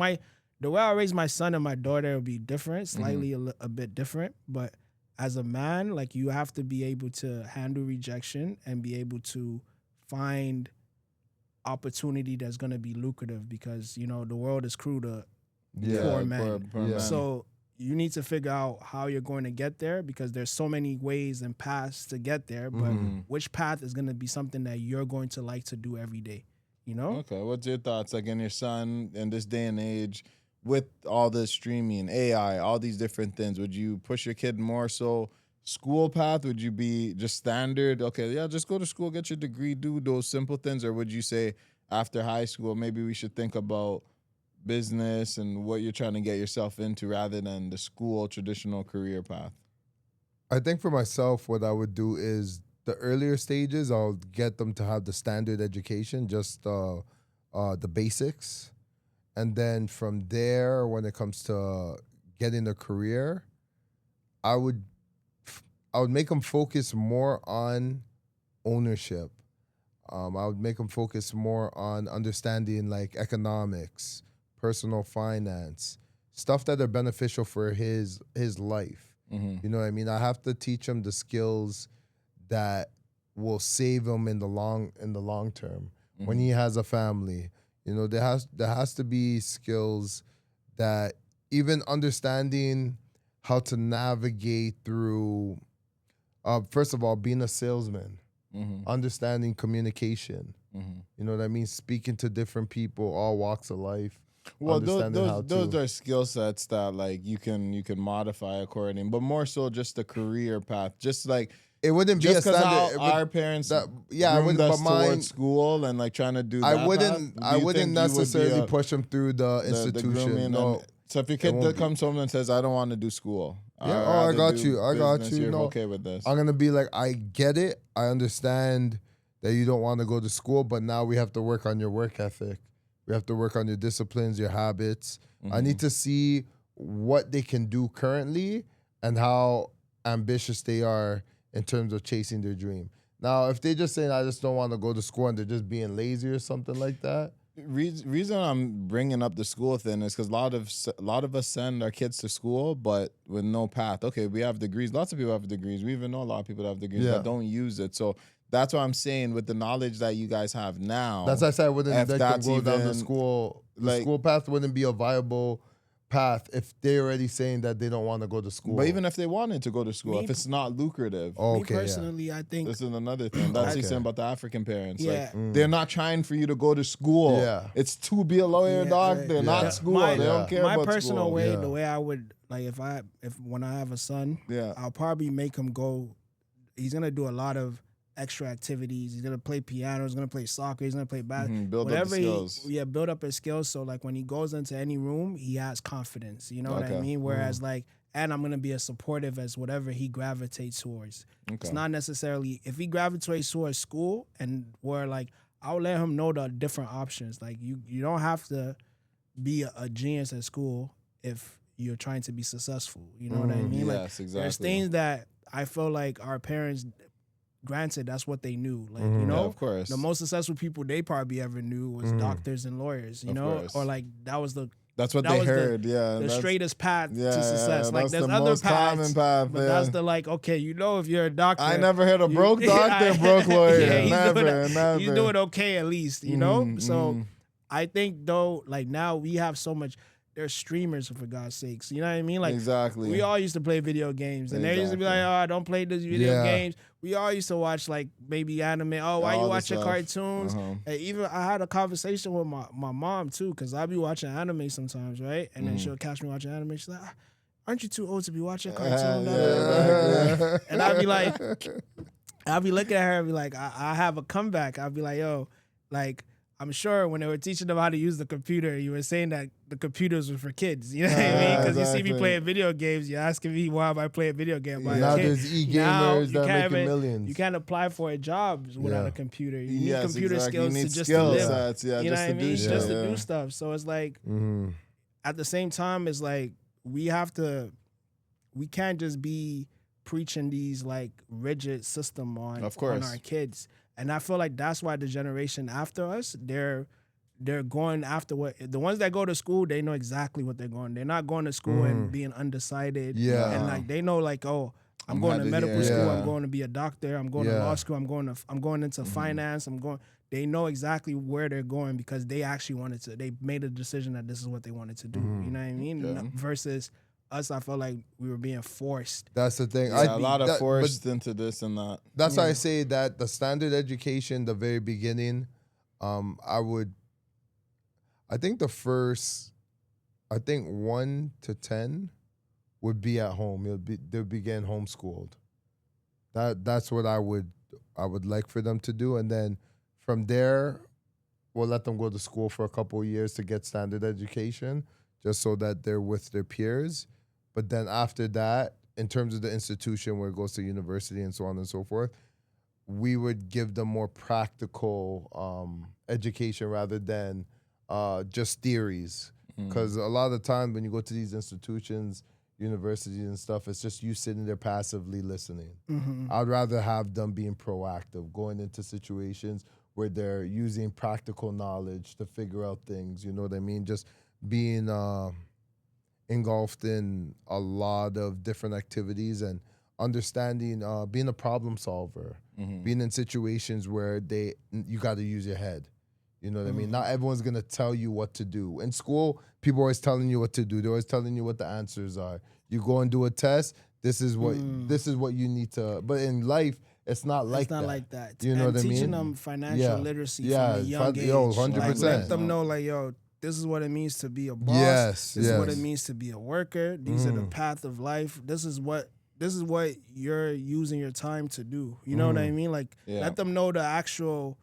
the way I raise my son and my daughter will be different, slightly a bit different. But as a man, like, you have to be able to handle rejection and be able to find opportunity that's going to be lucrative, because the world is cruel to Yeah. poor men. Poor men. So you need to figure out how you're going to get there, because there's so many ways and paths to get there, but which path is going to be something that you're going to like to do every day, Okay, what's your thoughts? Like, in your son, in this day and age, with all this streaming, AI, all these different things, would you push your kid more so school path? Would you be just standard? Okay, yeah, just go to school, get your degree, do those simple things, or would you say after high school, maybe we should think about business and what you're trying to get yourself into rather than the school traditional career path? I think for myself, what I would do is the earlier stages, I'll get them to have the standard education, just the basics. And then from there, when it comes to getting a career, I would make them focus more on ownership. I would make them focus more on understanding like economics, personal finance, stuff that are beneficial for his life. You know what I mean? I have to teach him the skills that will save him in the long term. When he has a family, there has to be skills that, even understanding how to navigate through, first of all, being a salesman, understanding communication. You know what I mean? Speaking to different people, all walks of life. Well, those are skill sets that like you can modify according, but more so just the career path. Just like it wouldn't be a standard. Our parents, I wouldn't. us But mine, towards school and like trying to do. I that wouldn't. path, I wouldn't necessarily be push him through the institution. No. So if your kid comes home and says, "I don't want to do school," yeah, I got you. You're no, okay with this? I'm gonna be like, I get it. I understand that you don't want to go to school, but now we have to work on your work ethic. We have to work on your disciplines, your habits. I need to see what they can do currently and how ambitious they are in terms of chasing their dream. Now, if they're just saying, I just don't want to go to school, and they're just being lazy or something like that. Reason I'm bringing up the school thing is because a lot of us send our kids to school, but with no path. Okay, we have degrees. Lots of people have degrees. We even know a lot of people that have degrees that don't use it. So that's what I'm saying, with the knowledge that you guys have now. That's why I said I wouldn't let them go down the even, school. The school path wouldn't be a viable path if they're already saying that they don't want to go to school. But even if they wanted to go to school, if it's not lucrative. Me personally, I think this is another thing. That's what you're saying about the African parents. Yeah. Like, they're not trying for you to go to school. Yeah. It's to be a lawyer, doctor, not school. They don't care about school. My personal way, the way I would, like, when I have a son, I'll probably make him go. He's gonna do a lot of extra activities. He's gonna play piano. He's gonna play soccer. He's gonna play basketball. Build up the skills. Build up his skills. So like when he goes into any room, he has confidence. You know what I mean? Whereas like, and I'm gonna be as supportive as whatever he gravitates towards. It's not necessarily if he gravitates towards school, and where like I'll let him know the different options. Like you don't have to be a genius at school if you're trying to be successful. You know what I mean? Yes, like, exactly. There's things that I feel like our parents. Granted, that's what they knew. Like, of course. The most successful people they probably ever knew was doctors and lawyers, you know? Course. Or like that's what they heard, the straightest path to success. Yeah, like that's there's the other most paths, common path, but that's the like, okay, if you're a doctor. I never heard a broke doctor, broke lawyer. Never. He's doing okay at least, you know? So I think though, like now we have so much. They're streamers, for God's sakes. You know what I mean? Like, exactly. We all used to play video games. And they used to be like, oh, I don't play these video games. We all used to watch, like, maybe anime. Oh, why you watching cartoons? And even I had a conversation with my mom, too, because I be watching anime sometimes, right? And then she'll catch me watching anime. She's like, aren't you too old to be watching cartoons? And I'd be like, I'll be looking at her and be like, I have a comeback. I'll be like, yo, like, I'm sure when they were teaching them how to use the computer, you were saying that the computers were for kids. You know what I mean? Because you see me playing video games, you're asking me why am I playing video games. Now there's e-gamers that are making millions. You can't apply for a job without a computer. You need computer skills you need to just skill to live. Sets, you know just what I mean? Just to do stuff. So it's like, at the same time, it's like we can't just be preaching these like rigid system on our kids. And I feel like that's why the generation after us, they're going after the ones that go to school, they know exactly what they're going. They're not going to school and being undecided. Yeah. And like they know like, oh, I'm going to medical school, I'm going to be a doctor, I'm going to law school, I'm going into finance, they know exactly where they're going because they actually wanted to. They made a decision that this is what they wanted to do. You know what I mean? Yeah. Versus us, I felt like we were being forced. That's the thing. Yeah, a lot of forced into this and that. That's why I say that the standard education, the very beginning, I think the first, 1 to 10 would be at home. They'll be getting homeschooled. That's what I would like for them to do, and then from there, we'll let them go to school for a couple of years to get standard education, just so that they're with their peers. But then after that, in terms of the institution where it goes to university and so on and so forth, we would give them more practical education rather than just theories. Because a lot of the time when you go to these institutions, universities and stuff, it's just you sitting there passively listening. I'd rather have them being proactive, going into situations where they're using practical knowledge to figure out things, you know what I mean? Just being engulfed in a lot of different activities and understanding, being a problem solver, being in situations where you got to use your head. You know what I mean? Not everyone's going to tell you what to do. In school, people are always telling you what to do. They're always telling you what the answers are. You go and do a test, this is what you need to. But in life, it's not like that. It's not like that. You know what I mean? Teaching them financial literacy from a young age. 100%. Like, let them know, like, yo, this is what it means to be a boss. Yes, this is what it means to be a worker. These are the path of life. This is what you're using your time to do. You know what I mean? Like, let them know the actual.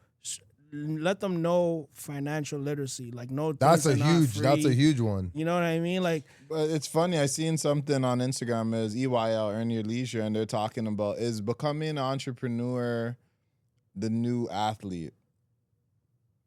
Let them know financial literacy. Like, no, that's a huge one. You know what I mean? Like, but it's funny. I seen something on Instagram as EYL, Earn Your Leisure, and they're talking about is becoming an entrepreneur the new athlete.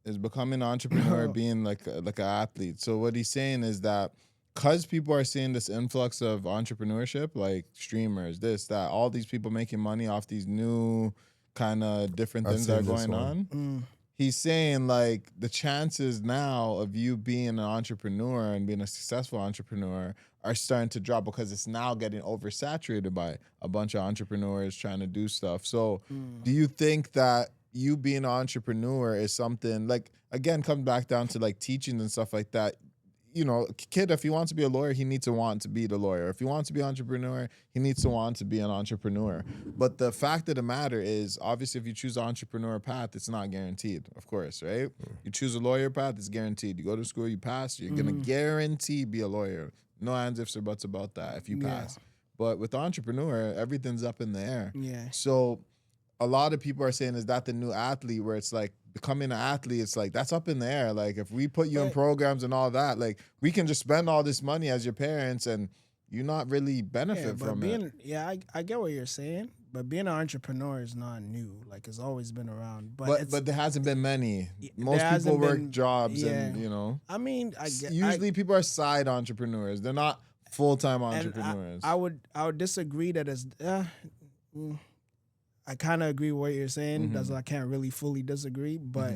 Is becoming an entrepreneur being like an athlete. So what he's saying is that because people are seeing this influx of entrepreneurship, like streamers, this, that, all these people making money off these new kind of different things that are going on. He's saying, like, the chances now of you being an entrepreneur and being a successful entrepreneur are starting to drop because it's now getting oversaturated by a bunch of entrepreneurs trying to do stuff. So do you think that you being an entrepreneur is something, like, again, comes back down to, like, teaching and stuff like that? You know, kid, if he wants to be a lawyer, he needs to want to be the lawyer. If he wants to be an entrepreneur, he needs to want to be an entrepreneur. But the fact of the matter is, obviously, if you choose the entrepreneur path, it's not guaranteed, of course, right? You choose a lawyer path, it's guaranteed. You go to school, you pass, you're going to guarantee be a lawyer. No ands, ifs, or buts about that if you pass. But with entrepreneur, everything's up in the air. Yeah. So a lot of people are saying, is that the new athlete, where it's like, becoming an athlete, it's like, that's up in the air. Like, if we put you in programs and all that, like, we can just spend all this money as your parents and you not really benefit from it. Yeah, I get what you're saying, but being an entrepreneur is not new. Like, it's always been around. But there hasn't been many. Most people work jobs and, you know. I mean, usually people are side entrepreneurs. They're not full-time entrepreneurs. I would disagree that it's... I kind of agree with what you're saying. That's why I can't really fully disagree. But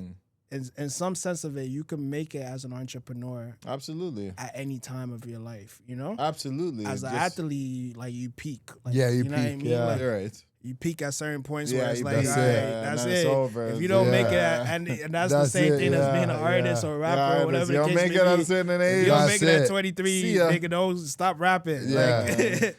in some sense of it, you can make it as an entrepreneur. Absolutely. At any time of your life, you know? Absolutely. As an athlete, like, you peak. Like, you know peak. What I mean? Yeah, like, you're right. You peak at certain points where it's like, that's all right, it. that's it. It's over. If you don't make it, and that's the same thing as being an artist or a rapper or whatever the case may be. You don't make it at a certain age. If you don't make it at 23, nigga, don't stop rapping. Yeah.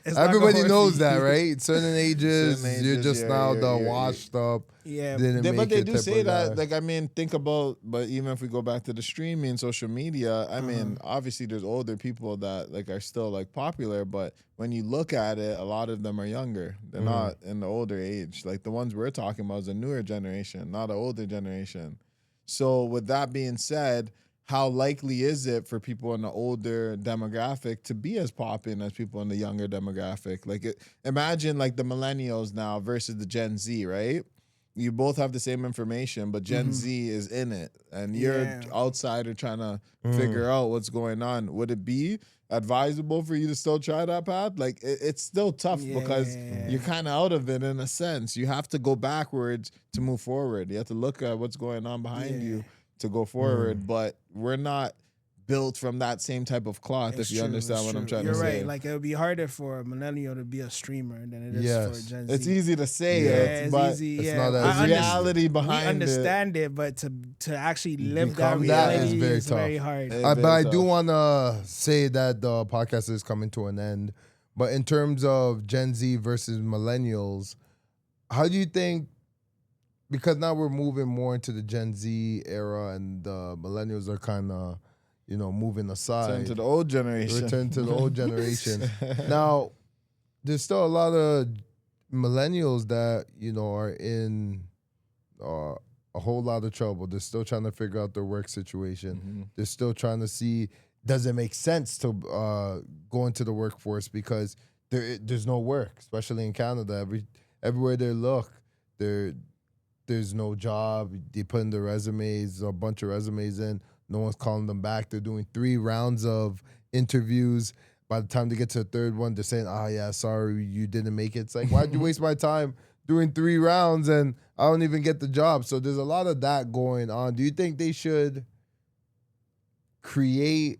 Like, everybody knows that, right? Certain ages, you're just now the washed up. Yeah, but they do say that. Like, I mean, think about, but even if we go back to the streaming, social media, I mean, obviously there's older people that, like, are still, like, popular, but when you look at it, a lot of them are younger. They're not in the older age. Like, the ones we're talking about is a newer generation, not an older generation. So with that being said, how likely is it for people in the older demographic to be as popping as people in the younger demographic? Like, imagine, like, the millennials now versus the Gen Z, right? You both have the same information, but Gen Z is in it, and you're outsider trying to figure out what's going on. Would it be advisable for you to still try that path? Like, it's still tough because you're kind of out of it in a sense. You have to go backwards to move forward. You have to look at what's going on behind you to go forward, but we're not built from that same type of cloth. It's if you true, understand it's what I'm true. trying You're to say. right. Like it would be harder for a millennial to be a streamer than it is Yes. for a Gen Z. It's easy to say Yeah. it, It's but easy. it's Yeah, not as the I understand- reality behind we understand it, but to actually live that Become that reality is very is tough. very hard. it. But I do want to say that the podcast is coming to an end. But in terms of Gen Z versus millennials, how do you think, because now we're moving more into the Gen Z era and the millennials are kind of, moving aside. Return to the old generation. Return to the old generation. Now, there's still a lot of millennials that, are in a whole lot of trouble. They're still trying to figure out their work situation. They're still trying to see, does it make sense to go into the workforce, because there's no work, especially in Canada. Everywhere they look, there's no job. They put in their resumes, a bunch of resumes in. No one's calling them back. They're doing 3 rounds of interviews. By the time they get to the third one, they're saying, yeah, sorry, you didn't make it. It's like, why'd you waste my time doing 3 rounds and I don't even get the job? So there's a lot of that going on. Do you think they should create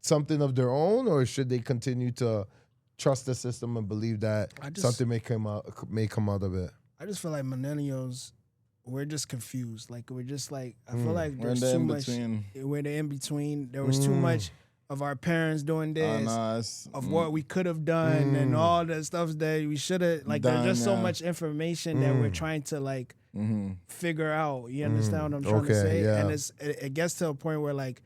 something of their own, or should they continue to trust the system and believe that something may come out of it? I just feel like millennials, we're just confused. Like we're just like, I feel like We're in there's the too much. in-between. We're the in between. There was too much of our parents doing this, of what we could have done, and all the stuff that we should have. Like there's just so much information that we're trying to like figure out. You understand what I'm trying to say? Yeah. And it gets to a point where like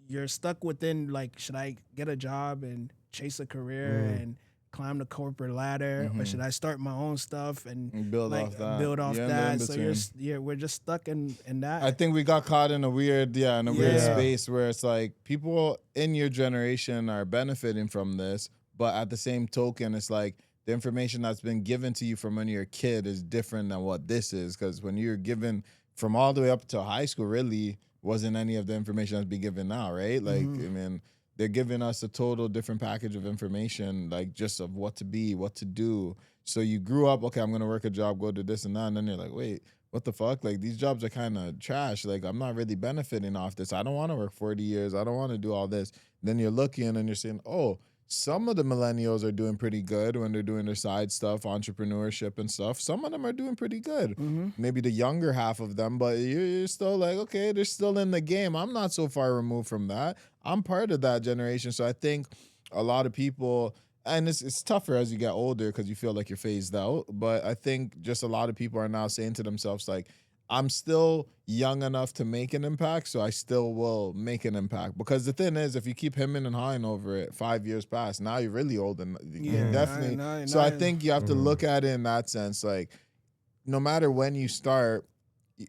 you're stuck within like, should I get a job and chase a career and climb the corporate ladder, or should I start my own stuff and build like, off that? Build off You're in the that. So in-between. we're just stuck in that. I think we got caught in a weird space where it's like people in your generation are benefiting from this, but at the same token, it's like the information that's been given to you from when you're a kid is different than what this is. Because when you're given from all the way up to high school, really wasn't any of the information that's being given now, right? Like, I mean, they're giving us a total different package of information, like just of what to be, what to do. So you grew up, okay, I'm going to work a job, go to this and that. And then you're like, wait, what the fuck? Like, these jobs are kind of trash. Like, I'm not really benefiting off this. I don't want to work 40 years. I don't want to do all this. Then you're looking and you're saying, oh, some of the millennials are doing pretty good when they're doing their side stuff, entrepreneurship and stuff. Some of them are doing pretty good. Maybe the younger half of them, but you're still like, okay, they're still in the game. I'm not so far removed from that. I'm part of that generation. So I think a lot of people, and it's tougher as you get older because you feel like you're phased out. But I think just a lot of people are now saying to themselves, like, I'm still young enough to make an impact, so I still will make an impact. Because the thing is, if you keep hemming and hawing over it, 5 years pass, now you're really old. And definitely. So I think you have to look at it in that sense. Like, no matter when you start,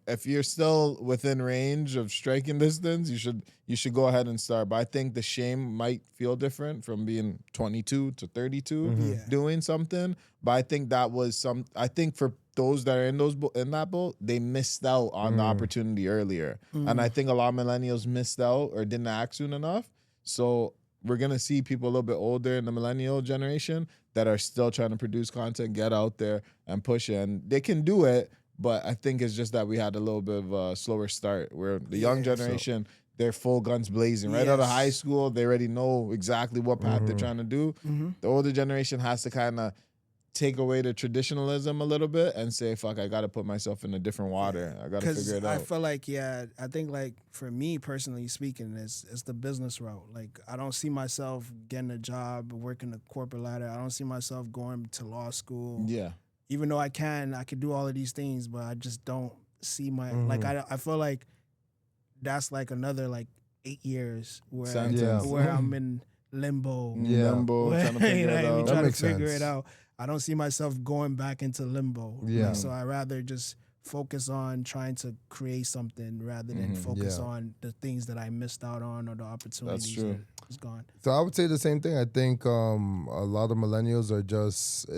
if you're still within range of striking distance, you should go ahead and start. But I think the shame might feel different from being 22 to 32 doing something. But I think that was I think for those that are in that boat, they missed out on the opportunity earlier. And I think a lot of millennials missed out or didn't act soon enough. So we're going to see people a little bit older in the millennial generation that are still trying to produce content, get out there and push it. And they can do it. But I think it's just that we had a little bit of a slower start where the young generation, they're full guns blazing. Right out of high school, they already know exactly what path they're trying to do. The older generation has to kind of take away the traditionalism a little bit and say, fuck, I got to put myself in a different water. I got to figure it out. I feel like, I think like for me personally speaking, it's the business route. Like I don't see myself getting a job, working the corporate ladder. I don't see myself going to law school. Yeah. Even though I could do all of these things, but I just don't see like I feel like that's like another like 8 years where I'm in limbo. Limbo, trying to figure it out. Trying to figure it out. I don't see myself going back into limbo. Yeah. So I rather just focus on trying to create something rather than focus on the things that I missed out on or the opportunities That's true. that is gone. So I would say the same thing. I think a lot of millennials are just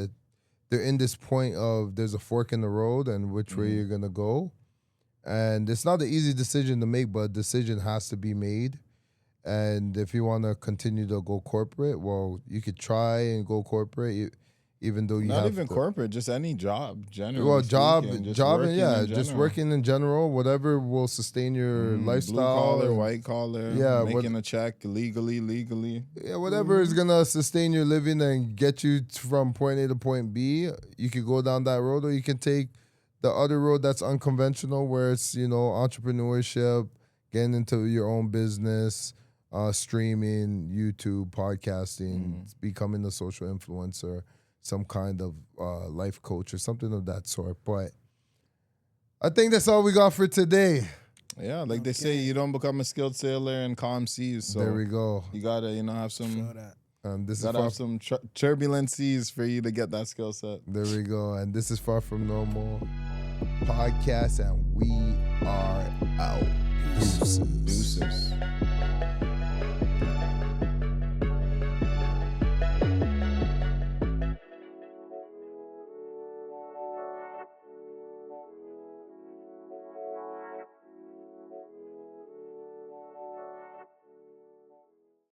they're in this point of there's a fork in the road and which way you're gonna go, and it's not an easy decision to make, but a decision has to be made. And if you want to continue to go corporate, well, you could try and go corporate. even though you not have even corporate, just any job, generally. Well, job, speaking, and just working in general, whatever will sustain your lifestyle. Blue collar, white collar, yeah, making a check legally. Yeah, whatever is gonna sustain your living and get you from point A to point B. You could go down that road, or you can take the other road that's unconventional, where it's entrepreneurship, getting into your own business, streaming, YouTube, podcasting, becoming a social influencer, some kind of life coach or something of that sort. But I think that's all we got for today. Yeah, like they say, you don't become a skilled sailor in calm seas. So there we go. You gotta, have some. This gotta have some turbulent seas for you to get that skill set. There we go. And this is Far From Normal Podcast, and we are out. Deuces.